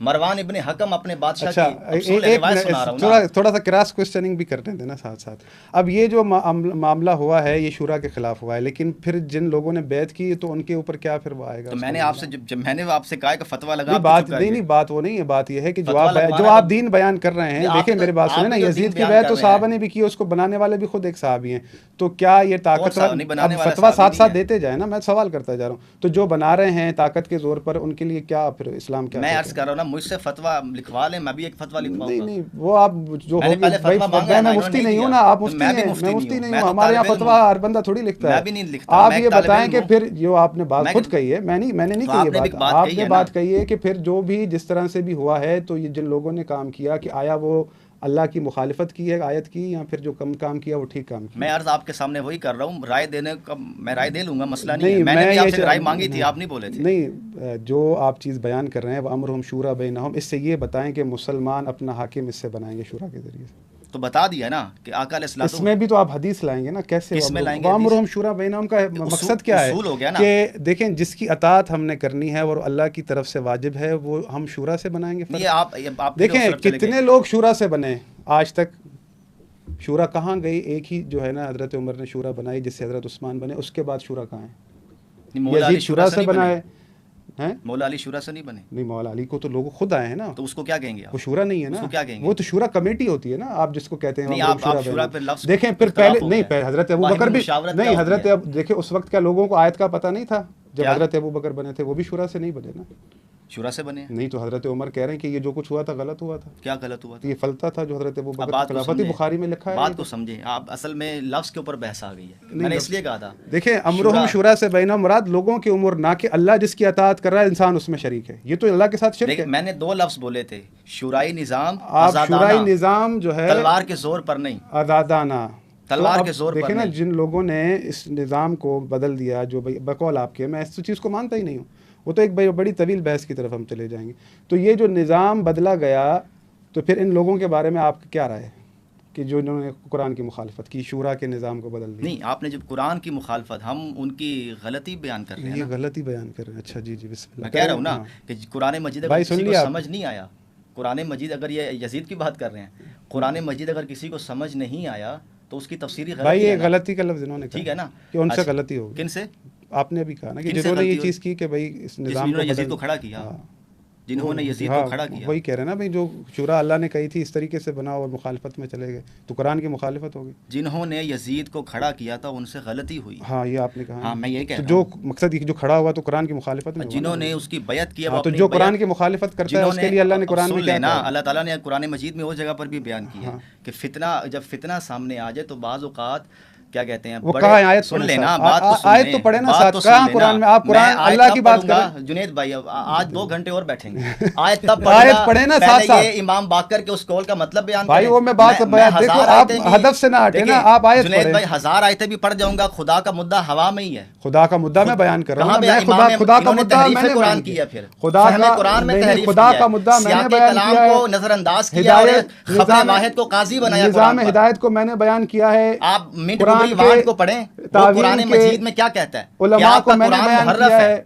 مروان ابن حکم اپنے بادشاہ کی روایت سنا رہا ہوں. تھوڑا سا کراس کوسچننگ بھی کرنے دینا ساتھ ساتھ. اب یہ جو معاملہ ہوا ہے یہ شورا کے خلاف ہوا ہے، لیکن پھر جن لوگوں نے بیعت کی تو ان کے اوپر کیا پھر وہ آئے گا؟ تو میں نے آپ سے جب میں نے آپ سے کہا کہ فتویٰ لگا، بات نہیں بات وہ نہیں ہے. بات یہ ہے کہ جو آپ دین بیان کر رہے ہیں، دیکھیں میری بات سنیں نا، یزید کی بیعت تو صحابہ نے بھی کی، اس کو بنانے والے بھی خود ایک صحابی ہیں. تو کیا یہ طاقت فتویٰ ساتھ ساتھ دیتے جائیں نا، میں سوال کرتا جا رہا ہوں. تو جو بنا رہے ہیں طاقت کے زور پر، ان کے لیے کیا پھر اسلام کیا؟ میں عرض کر رہا ہوں نا، مجھ سے فتویٰ لکھوا لیں، میں بھی ایک فتویٰ لکھواؤں گا. نہیں وہ آپ جو ہوگی، میں مفتی نہیں ہوں نا، آپ مفتی ہیں، میں مفتی نہیں ہوں. ہمارے یہاں فتویٰ ہر بندہ تھوڑی لکھتا ہے. آپ یہ بتائیں کہ پھر جو آپ نے بات خود کہی ہے، میں نے نہیں کہی یہ بات، آپ نے بات کہی ہے کہ پھر جو بھی جس طرح سے بھی ہوا ہے، تو یہ جن لوگوں نے کام کیا کہ آیا وہ اللہ کی مخالفت کی ہے آیت کی، یا پھر جو کم کام کیا وہ ٹھیک کام کیا؟ میں عرض آپ کے سامنے وہی کر رہا ہوں. رائے دینے کا میں رائے دے لوں گا، مسئلہ نہیں ہے. میں نے بھی آپ سے رائے مانگی تھی، آپ نہیں بولے تھے. نہیں، جو آپ چیز بیان کر رہے ہیں وَأَمْرُهُمْ شُورَىٰ بَيْنَهُمْ، اس سے یہ بتائیں کہ مسلمان اپنا حاکم اس سے بنائیں گے شورا کے ذریعے سے. تو بتا دیا نا کہ آقا علیہ السلام، اس میں بھی تو آپ حدیث لائیں گے نا. کیسے وَأَمْرُهُمْ شُورَىٰ بَيْنَهُمْ کا مقصد کیا ہے؟ کہ دیکھیں جس کی اطاعت ہم نے کرنی ہے اور اللہ کی طرف سے واجب ہے، وہ ہم شورا سے بنائیں گے. دیکھیں کتنے لوگ شورا سے بنے آج تک. شورا کہاں گئی؟ ایک ہی جو ہے نا حضرت عمر نے شورا بنائی، جس سے حضرت عثمان بنے. اس کے بعد شورا کہاں ہے؟ یزید شورا سے بنائے ہیں. مولا علی شورا سے نہیں بنے. نہیں، مولا علی کو تو لوگ خود آئے ہیں نا. تو اس کو کیا کہیں گے؟ وہ شورا نہیں ہے نا، وہ تو شورا کمیٹی ہوتی ہے نا. آپ جس کو کہتے ہیں دیکھیں پھر پہلے نہیں، حضرت ابو بکر بھی نہیں، حضرت دیکھیں اس وقت کیا لوگوں کو آیت کا پتہ نہیں تھا جب حضرت ابو بکر بنے تھے؟ وہ بھی شورا سے نہیں بنے نا. شورا سے بنے نہیں تو حضرت عمر کہہ رہے ہیں کہ یہ جو کچھ ہوا تھا غلط ہوا تھا. کیا غلط ہوا تھا؟ یہ فلتا تھا جو حضرت ابو بکر خلافت بخاری میں لکھا ہے. بات کو سمجھیں آپ، اصل میں لفظ کے اوپر بحث آ گئی ہے. میں نے اس لیے کہا تھا دیکھیں امرہم شورا سے بینہم مراد لوگوں کی امور، نہ کہ اللہ جس کی اطاعت کر رہا ہے انسان اس میں شریک ہے. یہ تو اللہ کے ساتھ شرک ہے. میں نے دو لفظ بولے تھے، شورائی نظام. آپ شورائی نظام جو ہے تلوار کے زور پر نہیں، آزادانہ تلوار کے زور پر. دیکھیں نا جن لوگوں نے اس نظام کو بدل دیا، جو بقول آپ کے، میں اس چیز کو مانتا ہی نہیں ہوں. وہ تو ایک بڑی طویل بحث کی طرف ہم چلے جائیں گے. تو یہ جو نظام بدلا گیا، تو پھر ان لوگوں کے بارے میں آپ کی کیا رائے ہے کہ جو انہوں نے قرآن کی مخالفت کی، شورا کے نظام کو بدل دیا؟ نہیں، آپ نے جب قرآن کی مخالفت، ہم ان کی غلطی بیان کر رہے ہیں. یہ غلطی بیان کر رہے ہیں. اچھا جی بسم اللہ. میں کہہ رہا ہوں نا کہ قرآن مجید اگر کسی کو سمجھ نہیں آیا، قرآن مجید اگر یہ یزید کی بات کر رہے ہیں، قرآن مجید اگر کسی کو سمجھ نہیں آیا تو اس کی تفسیری غلطی ہے. بھائی یہ غلطی کا لفظ انہوں نے کہا، ٹھیک ہے نا، کہ ان سے غلطی ہوگی. کن سے؟ آپ نے ابھی کہا نا کہ جنہوں نے یہ چیز کی کہ بھائی اس نظام کو یزید کو کھڑا کیا، جنہوں نے یزید کو کھڑا کیا، وہی کہہ رہے ہیں نا بھائی جو شورا اللہ نے کہی تھی اس طریقے سے بنا اور مخالفت میں چلے گئے تو قرآن کی مخالفت ہوگی. جنہوں نے یزید کو کھڑا کیا تھا ان سے غلطی ہوئی. ہاں یہ آپ نے کہا. ہاں میں یہ کہہ رہا ہوں، جو مقصد جو کھڑا ہوا تو قرآن کی مخالفت میں. جنہوں نے اس کی بیعت کیا، تو جو قرآن کی مخالفت کرتا ہے اس کے لیے اللہ نے قرآن میں کیا کہا؟ اللہ تعالیٰ نے قرآن مجید میں اس جگہ پر بھی بیان کیا کہ فتنہ، جب فتنہ سامنے آ جائے تو بعض اوقات کیا کہتے ہیں، وہ کہاں آیت سن لینا، بات تو سن آیت تو پڑھے نا ساتھ. کہاں قرآن میں؟ آپ قرآن اللہ کی بات کریں. جنید بھائی آج 2 گھنٹے اور بیٹھیں گے. آیت تب پڑھے نا ساتھ ساتھ. یہ امام باقر کے اس قول کا مطلب بیان کریں. بھائی وہ میں بات دیکھو، آپ ہدف سے نہ ہٹے نا. آپ آیت پڑھیں. جنید بھائی 1000 آیتیں بھی پڑھ جاؤں گا، خدا کا مدعا ہوا میں ہی ہے. خدا کا مدعا میں بیان کر رہا ہوں. خدا کا مدعا میں نے قرآن کیا، پھر خدا کا مدعا میں نے بیان کیا ہے. نظر انداز کیا ہے، خبر واحد کو قاضی بنایا. نظام ہدایت کو میں نے بیان کیا ہے. آپ منٹ کو پڑھیں، قرآن مجید میں کیا کہتا ہے؟ علماء کو میں نے بیان کیا ہے.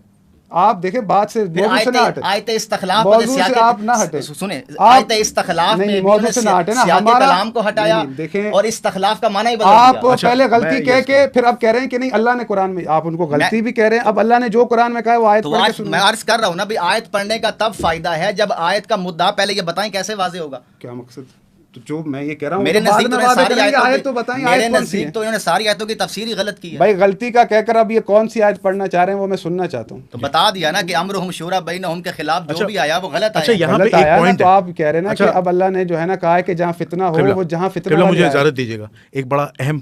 آپ دیکھیں بات سے موضوع سے نہ ہٹیں، آیت استخلاف موضوع سے آپ نہ ہٹیں، سنیں آیت استخلاف میں بھی موضوع سے نہ ہٹیں نا، سیاق کلام کو ہٹایا دیکھیں اور استخلاف کا معنی ہی بدل آپ دیا. پہلے غلطی کہہ کے پھر اب کہہ رہے ہیں کہ نہیں اللہ نے قرآن میں، آپ ان کو غلطی بھی کہہ رہے ہیں. اب اللہ نے جو قرآن میں کہا ہے وہ آیت تو پڑھ کے آج سنو. میں عرض کر رہا ہوں نا بھی آیت پڑھنے کا تب فائدہ ہے جب آیت کا مدعا پہلے یہ بتائیں کیسے واضح ہوگا. کیا مقصد؟ تو جو میں یہ کہہ رہا ہوں میرے بعد نزدیک میں تو باتیں ساری کریں گے، آیت تو آیتوں بتائیں میرے آیت کون سی ہے. نزدیک تو انہوں نے ساری آیتوں کی تفسیر ہی غلط کی ہے. بھائی غلطی کا کہہ کر اب یہ کون سی آیت پڑھنا چاہ رہے ہیں وہ میں سننا چاہتا ہوں. تو بتا دیا نا کہ امرہم شورا بینہم کے خلاف جو بھی آیا وہ غلط اچھا آیا. یہاں پہ غلط ایک آیا نا، پوائنٹ تو ہے. آپ کہہ رہے ہیں نا کہ اب اللہ نے جو ہے نا کہا ہے کہ جہاں فتنہ ہو وہ جہاں فتنہ قبلہ والی مجھے آیت. اجازت دیجیے گا، ایک بڑا اہم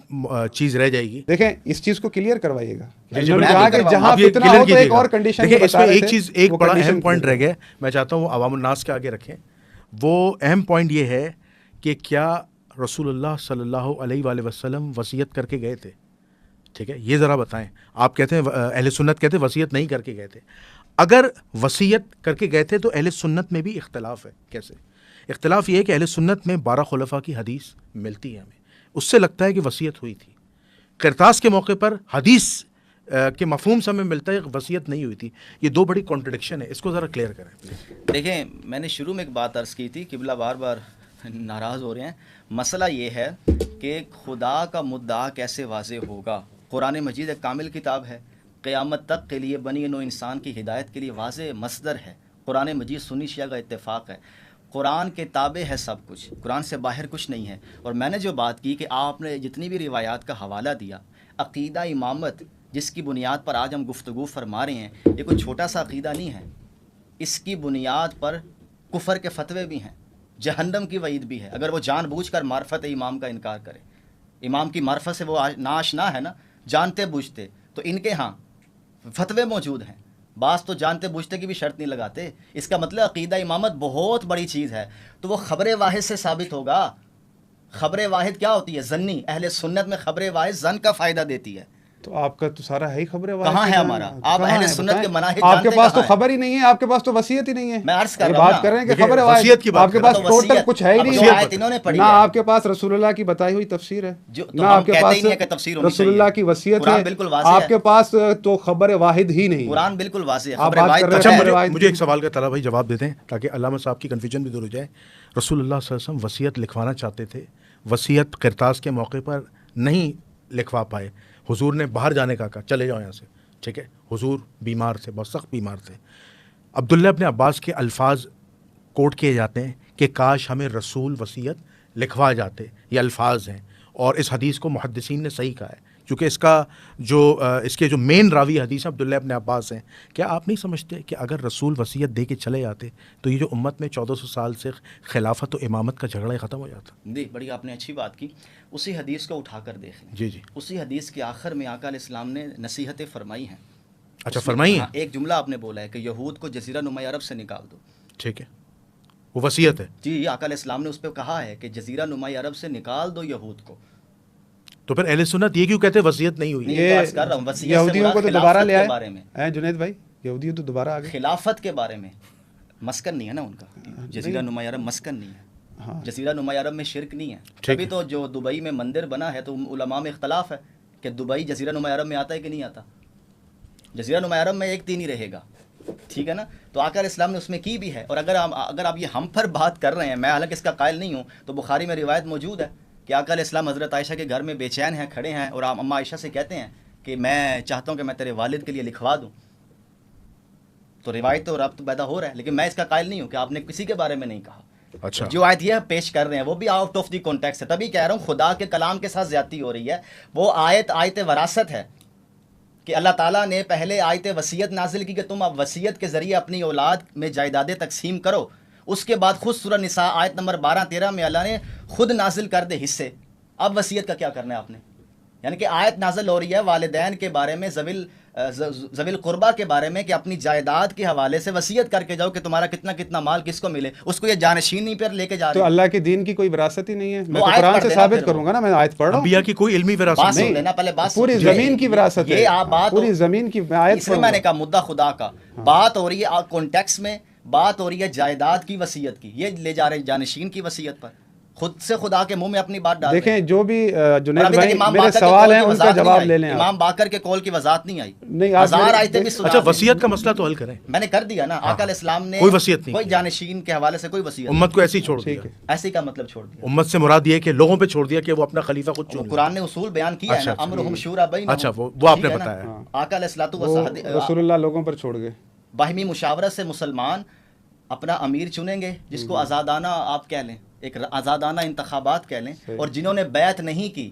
چیز رہ جائے گی. دیکھیں اس چیز کو کلیئر کروائیے گا. جی، انہوں نے میں کہا بھی کہ کرواؤں جہاں آپ یہ فتنہ clear ہو تو کیجیے ایک گا. اور کنڈیشن دیکھیں اس میں ایک تھے، چیز، ایک وہ بڑا condition اہم پوائنٹ clear رہ گیا، میں چاہتا ہوں وہ عوام الناس کے آگے رکھیں. وہ اہم پوائنٹ یہ ہے کہ کیا رسول اللہ صلی اللہ علیہ وآلہ وسلم وصیت کر کے گئے تھے؟ ٹھیک ہے، یہ ذرا بتائیں. آپ کہتے ہیں اہل سنت کہتے ہیں وصیت نہیں کر کے گئے تھے. اگر وصیت کر کے گئے تھے تو اہل سنت میں بھی اختلاف ہے. کیسے اختلاف؟ یہ ہے کہ اہل سنت میں 12 خلفاء کی حدیث ملتی ہے ہمیں، اس سے لگتا ہے کہ وصیت ہوئی تھی. قرطاس کے موقع پر حدیث کے مفہوم سے ہمیں ملتا ہے کہ وصیت نہیں ہوئی تھی. یہ دو بڑی کانٹرڈکشن ہے، اس کو ذرا کلیئر کریں پلیز. دیکھیں میں نے شروع میں ایک بات عرض کی تھی، قبلہ بار بار ناراض ہو رہے ہیں. مسئلہ یہ ہے کہ خدا کا مدعا کیسے واضح ہوگا. قرآن مجید ایک کامل کتاب ہے، قیامت تک کے لیے بنی نوع انسان کی ہدایت کے لیے واضح مصدر ہے. قرآن مجید سنی شیعہ کا اتفاق ہے. قرآن کے تابع ہے سب کچھ، قرآن سے باہر کچھ نہیں ہے. اور میں نے جو بات کی کہ آپ نے جتنی بھی روایات کا حوالہ دیا، عقیدہ امامت جس کی بنیاد پر آج ہم گفتگو فرما رہے ہیں، یہ کوئی چھوٹا سا عقیدہ نہیں ہے. اس کی بنیاد پر کفر کے فتوے بھی ہیں، جہنم کی وعید بھی ہے اگر وہ جان بوجھ کر معرفت امام کا انکار کرے. امام کی معرفت سے وہ ناآشنا ہے نا، جانتے بوجھتے. تو ان کے ہاں فتوے موجود ہیں، بعض تو جانتے بوجھتے کی بھی شرط نہیں لگاتے. اس کا مطلب عقیدہ امامت بہت بڑی چیز ہے. تو وہ خبر واحد سے ثابت ہوگا. خبر واحد کیا ہوتی ہے؟ ظنی. اہل سنت میں خبر واحد ظن کا فائدہ دیتی ہے. تو آپ کا تو سارا ہے ہی خبر واحد. کہاں ہے ہمارا؟ آپ اہل سنت کے مناہج آپ کے جانتے پاس تو کہاں ہیں؟ خبر ہی نہیں ہے، آپ کے پاس تو وصیت ہی نہیں ہے. میں عرض کر یہ رہا ہوں بات کر رہے ہیں کہ دیکھیں، خبر وصیت کی واحد بات آپ کے کر پاس رہا ہوں. ٹوٹل کچھ ہے ہی اب نہیں. جو آیت انہوں نے پڑھی نہ ہے، آپ کے پاس رسول اللہ کی بتائی ہوئی تفسیر ہے، جو نہ تو آپ ہم کے کہتے پاس ہی نہیں ہے کہ تفسیر ہونی رسول چاہیے. اللہ کی وصیت قرآن ہے. بالکل واضح آپ ہے. کے پاس تو خبر واحد ہی نہیں ہے. قرآن بالکل واضح ہے. آپ خبر بات واحد کر رہے تو ہیں ہے. خبر واحد مجھے ایک سوال کا طلب بھائی جواب دیتے ہیں تاکہ علامہ صاحب کی کنفیوژن بھی دور ہو جائے. رسول اللہ صلی اللہ علیہ وسلم وصیت لکھوانا چاہتے تھے، وصیت قرطاس کے موقع پر نہیں لکھوا پائے. حضور نے باہر جانے کا کہا، چلے جاؤ یہاں سے. ٹھیک ہے، حضور بیمار تھے، بہت سخت بیمار تھے. عبداللہ ابن عباس کے الفاظ کوٹ کیے جاتے ہیں کہ کاش ہمیں رسول وصیت لکھوا جاتے. یہ الفاظ ہیں اور اس حدیث کو محدثین نے صحیح کہا ہے کیونکہ اس کے جو مین راوی حدیث ہیں عبداللہ ابن عباس ہیں. کیا آپ نہیں سمجھتے کہ اگر رسول وصیت دے کے چلے جاتے تو یہ جو امت میں 1400 سال سے خلافت و امامت کا جھگڑا ختم ہو جاتا؟ جی بڑی آپ نے اچھی بات کی. اسی حدیث کو اٹھا کر دیکھیں. جی جی. اسی حدیث کے آخر میں آقا علیہ السلام نے نصیحتیں فرمائی ہیں. اچھا فرمائی ہیں. ایک جملہ آپ نے بولا ہے کہ یہود کو جزیرہ نما عرب سے نکال دو. ٹھیک ہے، وہ وصیت ہے. جی آقا علیہ السلام نے اس پہ کہا ہے کہ جزیرہ نما عرب سے نکال دو یہود کو. تو پھر اہل سنت یہ کیوں کہتے ہیں وصیت نہیں ہوئی؟ نہیں، تو عرض کر رہا ہوں وصیت سے یہودیوں کو تو مراد دوبارہ خلافت لے کے آئے بارے میں. ہیں جنید بھائی، یہودیوں تو دوبارہ آ گئے. خلافت کے بارے میں مسکن نہیں ہے نا ان کا. جزیرہ نما عرب مسکن نہیں ہے. جزیرہ نما عرب میں شرک نہیں ہے. تبھی تو جو دبئی میں مندر بنا ہے تو علماء میں اختلاف ہے کہ دبئی جزیرہ نما عرب میں آتا ہے کہ نہیں آتا. جزیرہ نما عرب میں ایک دین ہی رہے گا. ٹھیک ہے نا. تو آقا علیہ السلام نے اس میں کی بھی ہے. اور اگر آپ یہ ہم پر بات کر رہے ہیں، میں حالانکہ اس کا قائل نہیں ہوں، تو بخاری میں روایت موجود ہے کہ آقا علیہ السلام حضرت عائشہ کے گھر میں بے چین ہیں، کھڑے ہیں اور اماں عائشہ سے کہتے ہیں کہ میں چاہتا ہوں کہ میں تیرے والد کے لیے لکھوا دوں. تو روایت تو ربط پیدا ہو رہا ہے، لیکن میں اس کا قائل نہیں ہوں کہ آپ نے کسی کے بارے میں نہیں کہا. اچھا، جو آیت یہ پیش کر رہے ہیں وہ بھی آؤٹ آف دی کانٹیکسٹ ہے. تبھی کہہ رہا ہوں خدا کے کلام کے ساتھ زیادتی ہو رہی ہے. وہ آیت وراثت ہے کہ اللہ تعالیٰ نے پہلے آیت وصیت نازل کی کہ تم اب وصیت کے ذریعے اپنی اولاد میں جائیدادیں تقسیم کرو. اس کے بعد خود سورہ نساء آیت نمبر 12-13 میں اللہ نے خود نازل کر دے حصے. اب وصیت کا کیا کرنا ہے آپ نے؟ یعنی کہ آیت نازل ہو رہی ہے والدین کے بارے میں، ذوی القربہ کے بارے میں، کہ اپنی جائیداد کے حوالے سے وصیت کر کے جاؤ کہ تمہارا کتنا کتنا مال کس کو ملے. اس کو یہ جانشینی پر لے کے جا رہے تو ہیں. اللہ کے دین کی کوئی وراثت ہی نہیں ہے. میں وہ تو آیت قرآن پڑھ سے دینا ثابت پھر کروں گا نا، میں آیت پڑھ رہا ہوں. انبیاء کی کوئی علمی بات وراثت سن نہیں. لینا پہلے، بات پوری سن زمین کی وراثت ہے. یہ آپ بات پوری زمین کی آیت اس لیے میں نے کہا مدعا خدا کا بات ہو رہی ہے کانٹیکس میں، بات ہو رہی ہے جائیداد کی وصیت کی. یہ لے جا رہے ہیں جانشین کی وصیت پر. خود سے خدا کے منہ میں اپنی بات ڈال دیکھیں جو بھی اور جنید ابھی تک بھائی امام میرے باقر کے سوال قول ہیں کی ان کا وضاحت نہیں جواب آئی. لے لیں آپ. امام باقر کے قول کی وضاحت نہیں آئی. نہیں آپ ہزار آیتیں بھی سنا اچھا دیں. وصیت کا مسئلہ تو حل کریں. میں نے کر دیا نا. آقا علیہ السلام نے کوئی وصیت نہیں کوئی کی. جانشین کے حوالے سے کوئی وصیت امت کو ایسے ہی چھوڑ دیا. ٹھیک ہے. ایسے کا مطلب چھوڑ دیا. امت سے مراد یہ ہے کہ لوگوں پہ چھوڑ دیا کہ وہ اپنا خلیفہ خود چن لیں. قرآن نے اصول بیان کیا ہے نا, اچھا، امرہم شورا بینہم. اچھا وہ آپ نے بتایا. آقا علیہ الصلوۃ وہ والسلام رسول اللہ لوگوں پر چھوڑ گئے. باہمی مشاورت سے مسلمان اپنا امیر چنیں گے جس کو آزادانہ آپ کہہ لیں, ایک آزادانہ انتخابات کہہ لیں, اور جنہوں نے بیعت نہیں کی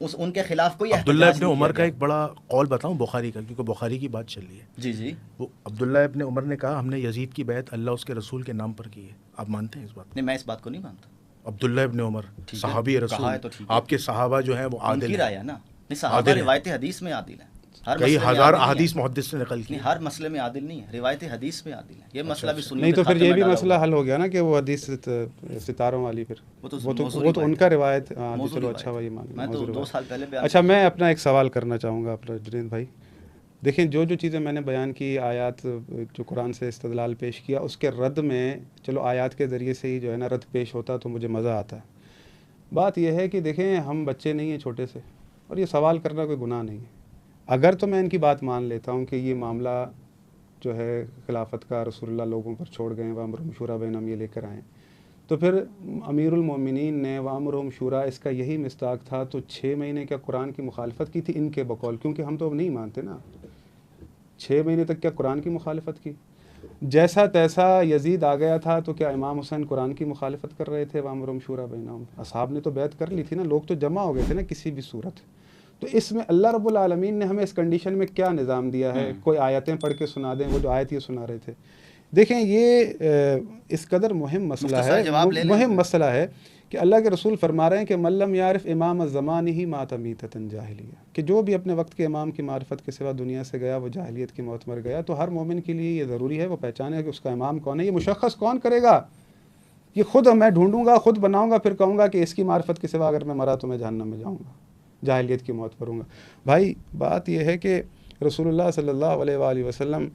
ان کے خلاف کوئی عبداللہ احتجاج ابن نہیں عمر کیا کا گیا. ایک بڑا قول بتاؤں بخاری کا, کیونکہ بخاری کی بات چل رہی ہے. جی جی وہ عبداللہ ابن عمر نے کہا ہم نے یزید کی بیعت اللہ اس کے رسول کے نام پر کی ہے. آپ مانتے ہیں اس بات؟ نہیں, میں اس بات کو نہیں مانتا. عبداللہ ابن عمر ٹھیک ہے, صحابی کہا ہے تو رسول, ٹھیک ہے. آپ کے صحابہ جو ہیں وہ ان عادل کی ہیں. رائے ہے نا. نہیں, صحابہ عادل ہیں. روایت حدیث میں عادل ہیں. ہر کئی مسئلے میں ہزار عادل نہیں احادیث ہیں. محدث نے نقل کی. نہیں, ہر مسئلے میں عادل نہیں ہے. روایت حدیث میں عادل ہے. یہ مسئلہ بھی سنیوں نہیں تو کے پھر کھاتے یہ میں بھی ڈالا مسئلہ ہوا ہے. حل ہو گیا نا کہ وہ حدیث ستاروں والی, پھر وہ تو وہ تو ان کا روایت. ہاں جی موضوع چلو روایت اچھا بھائی مان میں تو 2 سال پہلے بیان اچھا میں اپنا ایک سوال کرنا چاہوں گا اپنا جنید بھائی. دیکھیں جو چیزیں میں نے بیان کی, آیات جو قرآن سے استدلال پیش کیا, اس کے رد میں چلو آیات کے ذریعے سے ہی جو ہے نا رد پیش ہوتا تو مجھے مزہ آتا. بات یہ ہے کہ دیکھیں ہم بچے نہیں ہیں چھوٹے سے, اور یہ سوال کرنا کوئی گناہ نہیں ہے. اگر تو میں ان کی بات مان لیتا ہوں کہ یہ معاملہ جو ہے خلافت کا رسول اللہ لوگوں پر چھوڑ گئے, وامرہم شورا بینہم یہ لے کر آئیں, تو پھر امیر المومنین نے وامرہم شورا اس کا یہی مصداق تھا, تو 6 مہینے کیا قرآن کی مخالفت کی تھی ان کے بقول؟ کیونکہ ہم تو اب نہیں مانتے نا. 6 مہینے تک کیا قرآن کی مخالفت کی؟ جیسا تیسا یزید آ گیا تھا تو کیا امام حسین قرآن کی مخالفت کر رہے تھے؟ وامرہم شورا بینہم, اصحاب نے تو بیعت کر لی تھی نا, لوگ تو جمع ہو گئے تھے نا کسی بھی صورت. تو اس میں اللہ رب العالمین نے ہمیں اس کنڈیشن میں کیا نظام دیا ہے؟ کوئی آیتیں پڑھ کے سنا دیں, وہ جو آیت یہ سنا رہے تھے. دیکھیں یہ اس قدر مہم مسئلہ ہے, مہم مسئلہ ہے کہ اللہ کے رسول فرما رہے ہیں کہ ملم یعرف امام الزمان ہی مات میتۃ جاہلیہ, کہ جو بھی اپنے وقت کے امام کی معرفت کے سوا دنیا سے گیا وہ جاہلیت کی موت مر گیا. تو ہر مومن کے لیے یہ ضروری ہے وہ پہچانے کہ اس کا امام کون ہے. یہ مشخص کون کرے گا؟ یہ خود میں ڈھونڈوں گا, خود بناؤں گا, پھر کہوں گا کہ اس کی معرفت کے سوا اگر میں مرا تو میں جہنم میں جاؤں گا, جاہلیت کی موت مروں گا. بھائی بات یہ ہے کہ رسول اللہ صلی اللہ علیہ وآلہ وسلم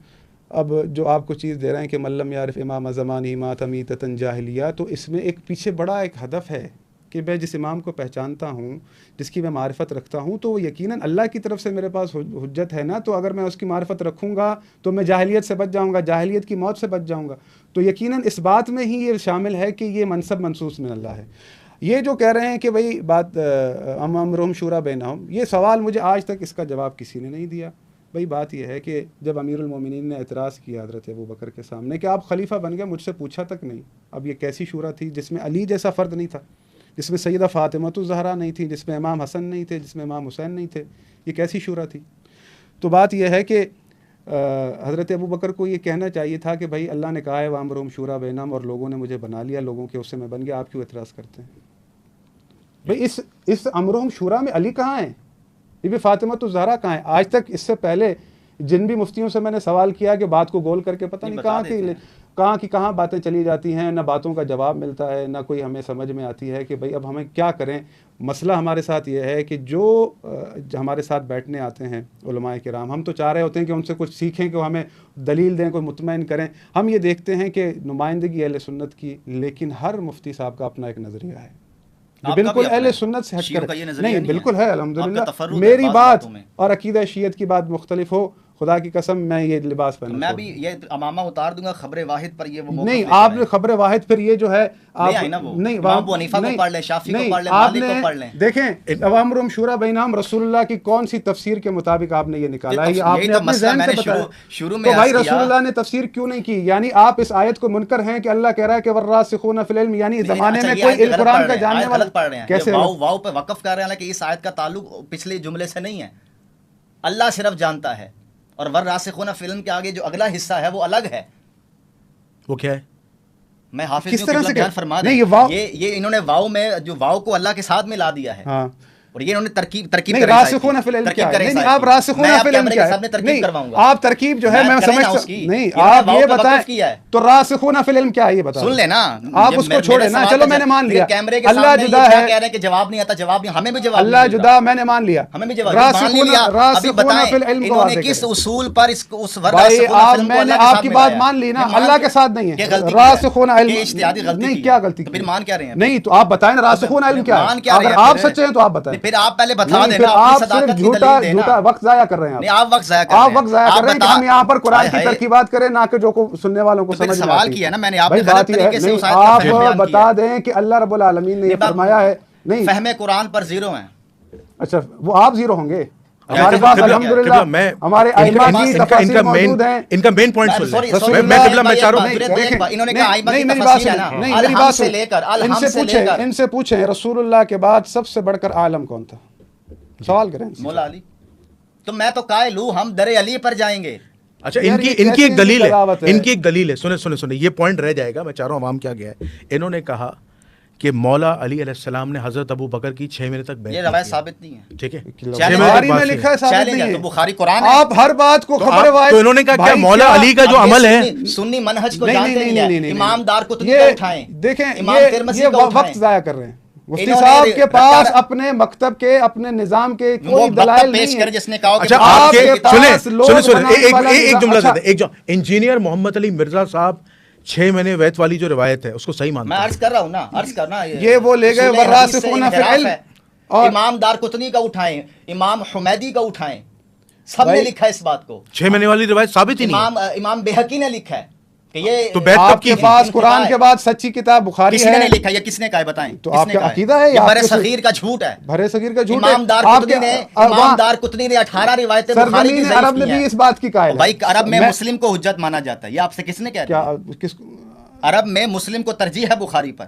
اب جو آپ کو چیز دے رہے ہیں کہ ملم یعرف امام زمانی مات میتۃ جاہلیہ, تو اس میں ایک پیچھے بڑا ایک ہدف ہے کہ میں جس امام کو پہچانتا ہوں, جس کی میں معرفت رکھتا ہوں, تو وہ یقیناً اللہ کی طرف سے میرے پاس حجت ہے نا. تو اگر میں اس کی معرفت رکھوں گا تو میں جاہلیت سے بچ جاؤں گا, جاہلیت کی موت سے بچ جاؤں گا. تو یقیناً اس بات میں ہی یہ شامل ہے کہ یہ منصب منصوص من اللہ ہے. یہ جو کہہ رہے ہیں کہ بھئی بات امرہم شورا بینہم, یہ سوال مجھے آج تک اس کا جواب کسی نے نہیں دیا. بھئی بات یہ ہے کہ جب امیر المومنین نے اعتراض کیا حضرت ابو بکر کے سامنے کہ آپ خلیفہ بن گئے, مجھ سے پوچھا تک نہیں. اب یہ کیسی شورا تھی جس میں علی جیسا فرد نہیں تھا, جس میں سیدہ فاطمۃ الزہرا نہیں تھی, جس میں امام حسن نہیں تھے, جس میں امام حسین نہیں تھے, یہ کیسی شورا تھی؟ تو بات یہ ہے کہ حضرت ابو بکر کو یہ کہنا چاہیے تھا کہ بھائی اللہ نے کہا ہے وامرہم شورا بینہم, اور لوگوں نے مجھے بنا لیا, لوگوں کے اس سے میں بن گیا, آپ کیوں اعتراض کرتے ہیں؟ بھئی اس امرہم شورا میں علی کہاں ہیں؟ یہ بھی فاطمۃ الزہرا کہاں ہیں؟ آج تک اس سے پہلے جن بھی مفتیوں سے میں نے سوال کیا کہ بات کو گول کر کے پتہ نہیں کہاں باتیں چلی جاتی ہیں, نہ باتوں کا جواب ملتا ہے, نہ کوئی ہمیں سمجھ میں آتی ہے کہ بھئی اب ہمیں کیا کریں. مسئلہ ہمارے ساتھ یہ ہے کہ جو ہمارے ساتھ بیٹھنے آتے ہیں علماء کرام, ہم تو چاہ رہے ہوتے ہیں کہ ان سے کچھ سیکھیں, کہ وہ ہمیں دلیل دیں, کوئی مطمئن کریں. ہم یہ دیکھتے ہیں کہ نمائندگی اہل سنت کی, لیکن ہر مفتی صاحب کا اپنا ایک نظریہ ہے جو بالکل اہل سنت سے ہٹ کر نہیں, بالکل ہے الحمدللہ. میری بات اور عقیدہ شیعت کی بات مختلف ہو, خدا کی قسم میں یہ لباس پہنوں, میں بھی یہ امامہ اتار دوں گا خبر واحد پر. یہ وہ نہیں, آپ نے خبر واحد پھر یہ جو ہے آپ نہیں ابو حنیفہ کو پڑھ لیں, شافعی کو پڑھ لیں, مالک کو پڑھ لیں. دیکھیں امرہم شورا بینہم رسول اللہ کی کون سی تفسیر کے مطابق آپ نے یہ نکالا ہے؟ آپ نے اپنے ذہن سے بتایا. تو بھائی رسول اللہ نے تفسیر کیوں نہیں کی؟ یعنی آپ اس آیت کو منکر ہیں کہ اللہ کہہ رہا ہے کہ والراسخون فی العلم, یعنی زمانے میں کوئی علم قرآن کا جاننے والا پڑھ رہے ہیں. کیسے واو پہ وقف کر رہے ہیں کہ اس آیت کا تعلق پچھلے جملے سے نہیں ہے, اللہ صرف جانتا ہے. اور والراسخون فی العلم کے آگے جو اگلا حصہ ہے وہ الگ ہے. وہ کیا ہے؟ میں حافظ کس طرح سے بیان فرما دیں. یہ انہوں نے واو میں جو واو کو اللہ کے ساتھ ملا دیا ہے. ہاں اور یہ انہوں نے ترکیب نہیں راسخون فی العلم کیا ہے؟ نہیں آپ راسخون فی العلم کیا ہے؟ نہیں آپ ترکیب جو ہے میں سمجھ نہیں آپ یہ بتائیں تو راسخون فی العلم کیا ہے یہ بتائیں. سن لیں نا آپ اس کو چھوڑیں نا. چلو میں نے مان لیا اللہ جدا ہے. کہہ رہے ہیں کہ جواب نہیں آتا, جواب نہیں, ہمیں بھی جواب اللہ جدا میں نے مان لیا. ہمیں بھی جواب راسخون فی العلم کو انہوں نے کس اصول پر اس بھائی آپ میں نے آپ کی بات مان لی نا, اللہ کے ساتھ نہیں ہے. راسخون علم نہیں کیا غلطی پھر مان کیا رہے ہیں؟ نہیں تو آپ بتائیں نا راسخون علم کیا ہے. اگر آپ سچے ہیں تو آپ بتائیں. پھر آپ پہلے بتا دیں پھر آپ صرف جھوٹا وقت ضائع کر رہے ہیں. آپ وقت ضائع آپ وقت ضائع کر رہے ہیں کہ ہم یہاں پر قرآن کی ترکیبات کریں نہ کہ جو سننے والوں کو سمجھ سوال کیا نا میں نے, آپ بھائی بات یہ ہے آپ بتا دیں کہ اللہ رب العالمین نے یہ فرمایا ہے. نہیں فہم قرآن پر زیرو ہیں. اچھا وہ آپ زیرو ہوں گے. ہمارے پاس الحمدللہ ہمارے ائمہ کی تفاسیر موجود ہیں. ان کا مین پوائنٹ سن لیں. میں قبلہ میں چاروں انہوں نے کہا ائمہ کی تفاسیر ہے نا, الحم سے لے کر الحم سے لے کر ان سے پوچھیں رسول اللہ کے بعد سب سے بڑھ کر عالم کون تھا؟ سوال کریں. مولا علی. تو میں تو قائل ہوں ہم در علی پر جائیں گے. اچھا ان کی ایک دلیل ہے, ان کی ایک دلیل ہے. سنیں یہ پوائنٹ رہ جائے گا, میں چاروں عوام کیا گیا ہے. انہوں نے کہا کہ مولا علی علیہ السلام نے حضرت ابو بکر کی 6 مہینے تک بیعت. یہ روایت ثابت نہیں ہے. ٹھیک ہے بخاری میں لکھا ہے ثابت نہیں ہے. تو بخاری قرآن ہے. آپ ہر بات کو خبر روایت. تو انہوں نے کہا کہ مولا علی کا جو عمل ہے سنی منہج کو جانتے نہیں ہیں. امام دارقطنی کا اٹھائیں, دیکھیں یہ وقت ضائع کر رہے ہیں. مفتی صاحب کے پاس اپنے مکتب کے اپنے نظام کے کوئی دلائل نہیں ہے. جس نے کہا اچھا آپ سنیں ایک جملہ دیتے ہیں. ایک جو انجینئر محمد علی مرزا صاحب 6 مہینے ویت والی جو روایت ہے اس کو صحیح مانتا ہے. میں عرض کر رہا ہوں نا, عرض کرنا یہ وہ لے گئے والراسخون فی العلم. اور امام دارقطنی کا اٹھائیں, امام حمیدی کا اٹھائیں, سب نے لکھا اس بات کو. 6 مہینے والی روایت ثابت ہی نہیں. امام بیہقی نے لکھا ہے کہ یہ تو بیعت آپ کے پاس قرآن کے بعد سچی کتاب بخاری ہے. کس نے لکھا, یہ کس نے کہا ہے بتائیں. تو آپ کا عقیدہ ہے یہ برے صغیر کا جھوٹ ہے. برے صغیر کا جھوٹ ہے. امام دارقطنی نے 18 روایتیں بخاری کی ضعیف عرب نے بھی اس بات کی قائل ہے. بھائی عرب میں مسلم کو حجت مانا جاتا ہے. یہ آپ سے کس نے کہہ دیا؟ عرب میں مسلم کو ترجیح ہے بخاری پر.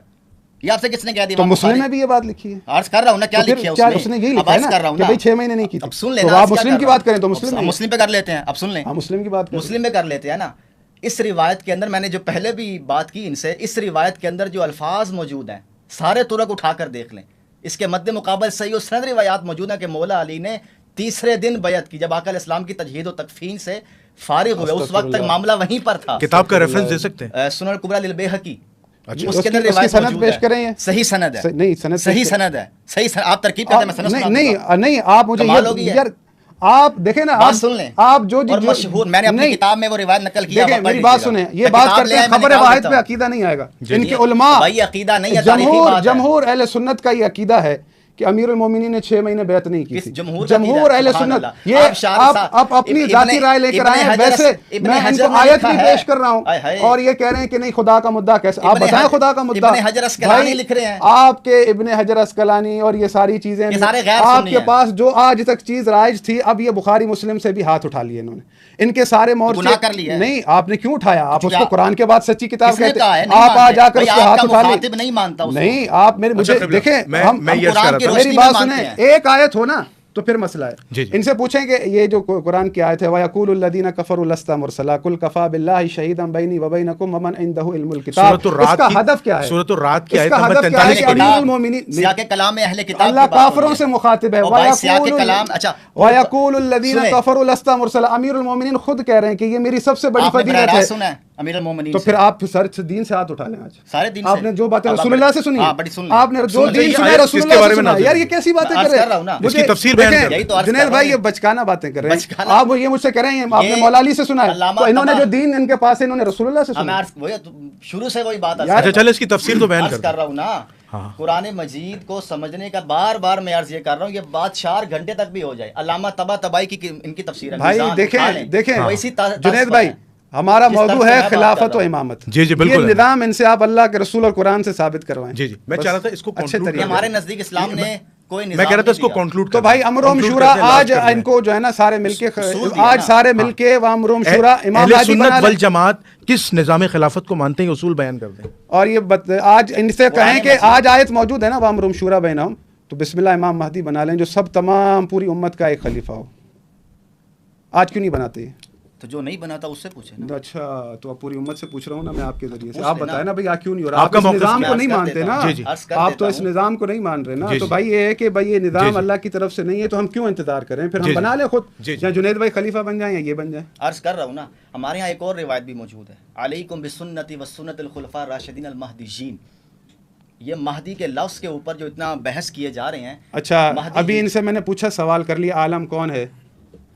یہ آپ سے کس نے کہہ دیا؟ تو مسلم نے بھی یہ بات لکھی ہے. عرض کر رہا ہوں نا کیا لکھی ہے اس نے. یہی لکھا ہے نا کہ بھائی 6 مہینے نہیں کی. اب سن لینا, آپ مسلم کی بات کریں تو مسلم پہ کر لیتے ہیں. اب سن لیں مسلم کی بات مسلم میں کر لیتے ہیں نا. اس روایت کے اندر میں نے جو پہلے بھی بات کی ان سے, اس روایت کے اندر جو الفاظ موجود ہیں سارے طرق اٹھا کر دیکھ لیں. اس کے مد مقابل صحیح و سند روایات موجود ہیں کہ مولا علی نے تیسرے دن بیعت کی جب آقا علیہ السلام کی تجہید و تکفین سے فارغ ہوئے. اس وقت تک معاملہ وہیں پر تھا. کتاب کا ریفرنس دے سکتے ہیں, سنن الکبریٰ للبیہقی. اس کے اندر روایت سند پیش کریں. صحیح سند ہے. نہیں سند صحیح سند ہے. صحیح سند. آپ ترکیب کرتے ہیں, میں سند نہیں آپ مجھے یار آپ دیکھیں نا, بات سن لیں. آپ جو مشہور میں نے اپنی کتاب میں وہ روایت نقل کیا. میری بات سنیں, یہ بات کرتے ہیں خبر واحد پہ عقیدہ نہیں آئے گا. ان کے علماء بھائی عقیدہ نہیں ہے, جمہور اہل سنت کا یہ عقیدہ ہے کہ امیر المومنین نے 6 مہینے بیعت نہیں کی تھی. جمہور اہل سنت. یہ آپ اپنی ذاتی رائے لے کر آئے ہیں. ویسے میں ان کو آیت بھی پیش کر رہا ہوں اور یہ کہہ رہے ہیں کہ نہیں خدا کا مدعا کیسے. آپ بتائیں خدا کا مدعا. آپ کے ابن حجر اسقلانی اور یہ ساری چیزیں آپ کے پاس جو آج تک چیز رائج تھی, اب یہ بخاری مسلم سے بھی ہاتھ اٹھا لیے انہوں نے. ان کے سارے مورچے نہیں آپ نے کیوں اٹھایا. آپ اس کو قرآن کے بعد سچی کتاب کہتے ہیں, آپ آ جا کر اس کے ہاتھ اٹھا لیے. نہیں آپ مجھے دیکھیں, میری بات سنیں, ایک آیت ہو نا تو پھر مسئلہ ہے. ان سے پوچھیں کہ یہ جو قرآن کی آیت ہے وَيَقُولُ الَّذِينَ كَفَرُوا لَسْتَ مُرْسَلًا قُلْ كَفَىٰ بِاللَّهِ شَهِيدًا بَيْنِي وَبَيْنَكُمْ وَمَنْ عِندَهُ عِلْمُ الْكِتَابِ. اس کا ہدف کیا ہے؟ سورۃ الرعد کی آیت نمبر 43 امیر المومنین سیاق کلام اہل کتاب اللہ کافروں سے مخاطب ہے. وَيَقُولُ الَّذِينَ كَفَرُوا لَسْتَ مُرْسَلًا. امیر المومنین خود کہہ رہے ہیں کہ یہ میری سب سے بڑی فضیلت ہے. امیر المومنین تو پھر آپ سر دین سے ہاتھ اٹھا لیں. آج سارے دین آپ نے جو باتیں رسول اللہ سے سنی, آپ نے جو دین سنا رسول اللہ سے سنا. یار یہ کیسی باتیں کر رہے ہیں, اس کی تفسیر بیان کر. جنید بھائی یہ بچکانہ باتیں کر رہے ہیں. آپ یہ مجھ سے کہہ رہے ہیں آپ نے مولا علی سے سنا ہے, تو انہوں نے جو دین ان کے پاس ہے انہوں نے رسول اللہ سے سنا. شروع سے وہی بات ہے. چلے اس کی تفسیر تو بیان کر رہا ہوں نا. قرآن مجید کو سمجھنے کا بار بار میں عرض یہ کر رہا ہوں, یہ بات 4 گھنٹے تک بھی ہو جائے. علامہ طباطبائی کی ان کی تفسیر ہے. بھائی دیکھیں جنید بھائی, ہمارا موضوع ہے خلافت و امامت. جی بالکل. یہ نظام ان سے آپ اللہ کے رسول اور قرآن سے ثابت کروائیں. جی میں چاہ رہا تھا اس کو اچھے طریقے. ہمارے نزدیک اسلام نے کوئی نظام, میں کہہ رہا تھا اس کو کنکلوڈ. تو بھائی امروم شورا آج ان کو جو ہے نا سارے مل کے آج سارے مل کے امروم شورا امام اہل سنت والجماعت کس نظام خلافت کو مانتے ہیں, اصول بیان کر دیں. اور یہ آج ان سے کہیں کہ آج آیت موجود ہے نا امروم شورا بینہم, تو بسم اللہ امام مہدی بنا لیں جو سب تمام پوری امت کا ایک خلیفہ ہو. آج کیوں نہیں بناتے؟ تو جو نہیں بنا تھا اس سے پوچھے نا. اچھا تو اب پوری امت سے پوچھ رہا ہوں نا میں آپ کے ذریعے سے. پوچھ آپ لینا. بتائیں نا بھائی کیوں نہیں ہو رہا؟ آپ آپ کا اس نظام موقف کو نہیں مانتے نا. جی جی آپ تو اس نظام کو نہیں مان رہے نا. تو بھائی یہ ہے کہ بھائی یہ نظام اللہ کی طرف سے نہیں ہے تو ہم کیوں انتظار کریں؟ پھر ہم بنا لیں خود, یا جنید بھائی خلیفہ بن جائیں یا یہ بن جائیں. عرض کر رہا ہوں نا, ہمارے یہاں ایک اور روایت بھی موجود ہے, علیکم بسنتی وسنت الخلفاء الراشدین المہدیین. یہ مہدی کے لفظ کے اوپر جو اتنا بحث کیے جا رہے ہیں. اچھا ابھی ان سے میں نے پوچھا, سوال کر لیا, عالم کون ہے؟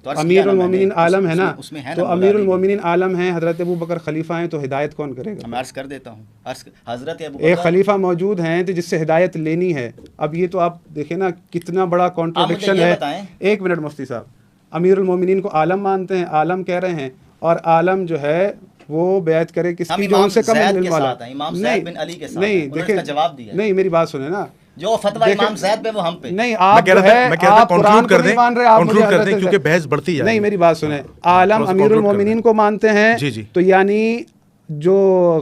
امیر المومنین عالم ہے نا. تو امیر المومنین عالم ہیں, حضرت ابو بکر خلیفہ ہیں, تو ہدایت کون کرے گا؟ میں عرض کر دیتا ہوں. حضرت ابو ایک خلیفہ موجود ہیں تو جس سے ہدایت لینی ہے. اب یہ تو آپ دیکھیں نا کتنا بڑا کانٹرڈکشن ہے. ایک منٹ مفتی صاحب, امیر المومنین کو عالم مانتے ہیں, عالم کہہ رہے ہیں, اور عالم جو ہے وہ بیعت کرے کس کی جو ان سے کم علم والا. نہیں دیکھیں, نہیں میری بات سنیں نا, جو فتوی امام زید پہ وہ ہم پہ نہیں. آپ قرآن کو نہیں مان رہے, آپ مجھے کیونکہ بحث بڑھتی ہے. نہیں میری بات سنیں, عالم امیر المومنین کو مانتے ہیں, تو یعنی جو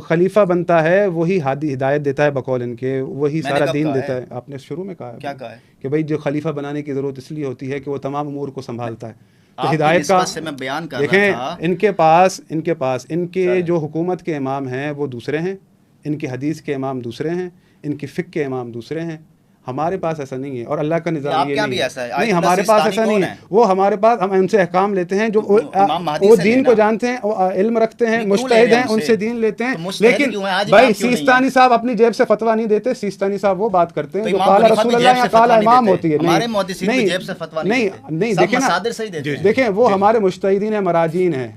خلیفہ بنتا ہے وہی ہادی ہدایت دیتا ہے بقول ان کے, وہی سارا دین دیتا ہے. آپ نے شروع میں کہا کیا کہا ہے کہ بھائی جو خلیفہ بنانے کی ضرورت اس لیے ہوتی ہے کہ وہ تمام امور کو سنبھالتا ہے. تو ہدایت کا دیکھیں, ان کے پاس ان کے جو حکومت کے امام ہیں وہ دوسرے ہیں, ان کی حدیث کے امام دوسرے ہیں, ان کی فقہ کے امام دوسرے ہیں. ہمارے پاس ایسا نہیں ہے, اور اللہ کا نظام یہ نہیں ہے. نہیں ہمارے پاس ایسا نہیں ہے. وہ ہمارے پاس, ہم ان سے احکام لیتے ہیں جو وہ دین کو جانتے ہیں, علم رکھتے ہیں, مجتہد ہیں, ان سے دین لیتے ہیں. لیکن بھائی سیستانی صاحب اپنی جیب سے فتویٰ نہیں دیتے. سیستانی صاحب وہ بات کرتے ہیں جو قال رسول اللہ یا قال امام ہوتی ہے. نہیں دیکھیں, وہ ہمارے مجتہدین ہیں, مراجین ہیں.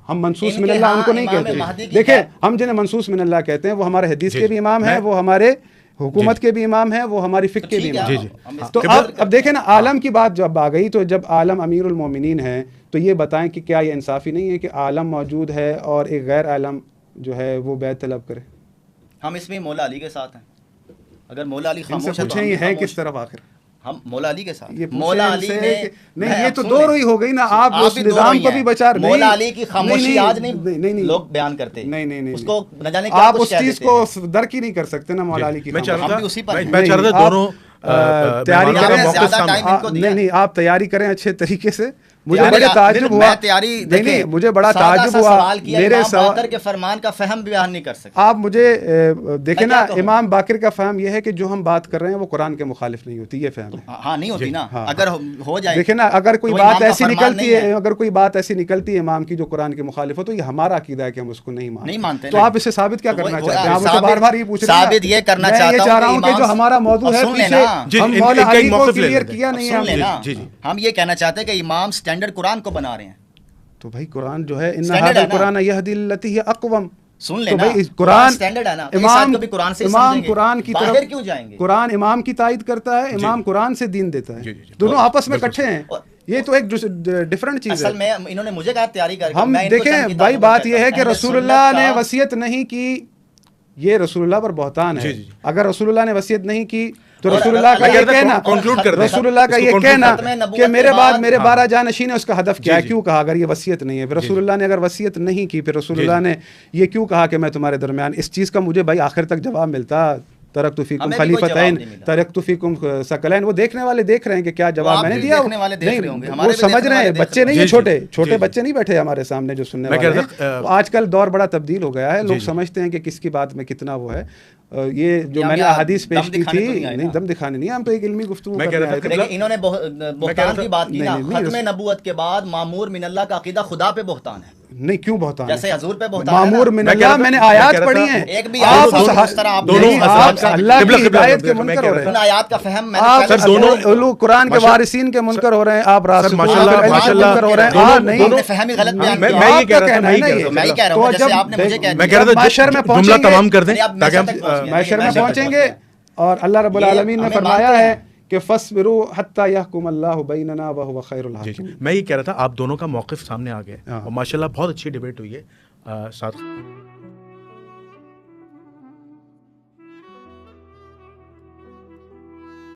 ہم منصوص من اللہ ان کو نہیں کہتے. دیکھیں ہم جنہیں منصوص من اللہ کہتے ہیں وہ ہمارے حدیث کے بھی امام ہیں, وہ ہمارے حکومت کے بھی امام ہیں, وہ ہماری فقہ کے بھی امام ہیں. تو اب دیکھیں نا, عالم کی بات جب آ گئی, تو جب عالم امیر المومنین ہیں تو یہ بتائیں کہ کیا یہ انصافی نہیں ہے کہ عالم موجود ہے اور ایک غیر عالم جو ہے وہ بیعت طلب کرے؟ ہم اس میں مولا علی کے ساتھ ہیں. اگر مولا علی خاموش ہے, پوچھیں یہ ہے کس طرف آخر؟ ہم مولا علی کے ساتھ. مولا علی نے نہیں, یہ تو دو روئی ہو گئی نا. آپ اس نظام کو بھی بچا رہے. مولا علی کی خاموشی آج نہیں لوگ بیان کرتے. نہیں اس کو نہ جانے کیا آپ اس چیز کو درک ہی نہیں کر سکتے نا مولا علی کی. میں چاہ رہا تھا دونوں تیاری کریں. نہیں آپ تیاری کریں اچھے طریقے سے. مجھے بڑا تعجب ہوا, نہیں مجھے بڑا تعجب ہوا. میرے باقر کے فرمان کا فہم بیان نہیں کر سکتے آپ. مجھے دیکھیں نا, امام باقر کا فہم یہ ہے کہ جو ہم بات کر رہے ہیں وہ قرآن کے مخالف نہیں ہوتی, یہ فہم ہے. ہاں نہیں ہوتی نا, اگر ہو جائے. دیکھیں نا, اگر کوئی بات ایسی نکلتی ہے, اگر کوئی بات ایسی نکلتی ہے امام کی جو قرآن کے مخالف ہو, تو یہ ہمارا عقیدہ ہے کہ ہم اس کو نہیں مانتے. تو آپ اسے ثابت کیا کرنا چاہتے ہیں؟ آپ مجھے بار بار یہ پوچھ رہے ہیں. ثابت یہ کرنا چاہ رہا ہوں کہ جو ہمارا موضوع ہے پیچھے ہم مولا علی کو کلیئر کیا نہیں ہے. ہم یہ کہنا چاہتے ہیں کہ امام سٹینڈرڈ قرآن کو بنا رہے ہیں. تو بھائی قرآن جو ہے ان هذا القرآن یہدی للتی ہی اقوم, سن لینا قرآن سٹینڈرڈ ہے نا. امام قرآن کی طرف کیوں جائیں گے؟ قرآن امام کی تائید کرتا ہے, امام قرآن سے دین دیتا ہے. دونوں آپس میں اکٹھے ہیں. یہ تو ایک ڈفرنٹ چیز ہے. اصل میں انہوں نے مجھے کہا تیاری کر. ہم دیکھیں بھائی, بات یہ ہے کہ رسول اللہ نے وصیت نہیں کی, یہ رسول اللہ پر بہتان ہے. اگر رسول اللہ نے وصیت نہیں کی تو رسول اللہ کا یہ کہنا, رسول اللہ کا یہ کہنا کہ میرے بعد میرے 12 جانشین ہے, اس کا ہدف کیا ہے؟ کیوں کہا اگر یہ وصیت نہیں ہے؟ پھر رسول اللہ نے اگر وصیت نہیں کی, پھر رسول اللہ نے یہ کیوں کہا کہ میں تمہارے درمیان؟ اس چیز کا مجھے بھائی آخر تک جواب ملتا. ترکت فیکم خلیفتین ترکت فیکم ثقلین. وہ دیکھنے والے دیکھ رہے ہیں کہ کیا جواب میں نے دیا. نہیں وہ سمجھ رہے ہیں, بچے نہیں ہیں, چھوٹے بچے نہیں بیٹھے ہمارے سامنے جو سننے والے ہیں. آج کل دور بڑا تبدیل ہو گیا ہے, لوگ سمجھتے ہیں کہ کس کی بات میں کتنا وہ ہے. یہ جو میں نے احادیث پیش کی تھی, نہیں دم دکھانے نہیں, ہم تو ایک علمی گفتگو کر رہے تھے. لیکن انہوں نے بہتان کی بات کی نا, ختم نبوت کے بعد مامور من اللہ کا عقیدہ خدا پہ بہتان ہے. نہیں کیوں بہتان؟ جیسے حضور پہ بہتان مامور من اللہ, میں نے آیات پڑھی ہیں. ایک بھی آپ اللہ کی ہدایت کے منکر ہو رہے ہیں. ان آیات کا فہم آپ قرآن کے وارثین کے منکر ہو رہے ہیں, آپ راسخین کے منکر ہو رئے ہیں. نہیں فہمی غلط بیان میں یہ کہہ رہا تھا, میں ہی کہہ رہا ہوں جیسے آپ نے مجھے کہہ دیا. محشر میں جملہ تمام کر دیں تاکہ ہم محشر میں پہنچیں گے, اور اللہ رب العالمین نے فرمایا ہے کہ فَاصْبِرُوا حَتَّى يَحْكُمَ اللَّهُ بَيْنَنَا وَهُوَ خَيْرُ الْحَاكِمِينَ. میں یہ کہہ رہا تھا, آپ دونوں کا موقف سامنے آ گیا اور ماشاءاللہ بہت اچھی ڈیبیٹ ہوئی ہے. ساتھ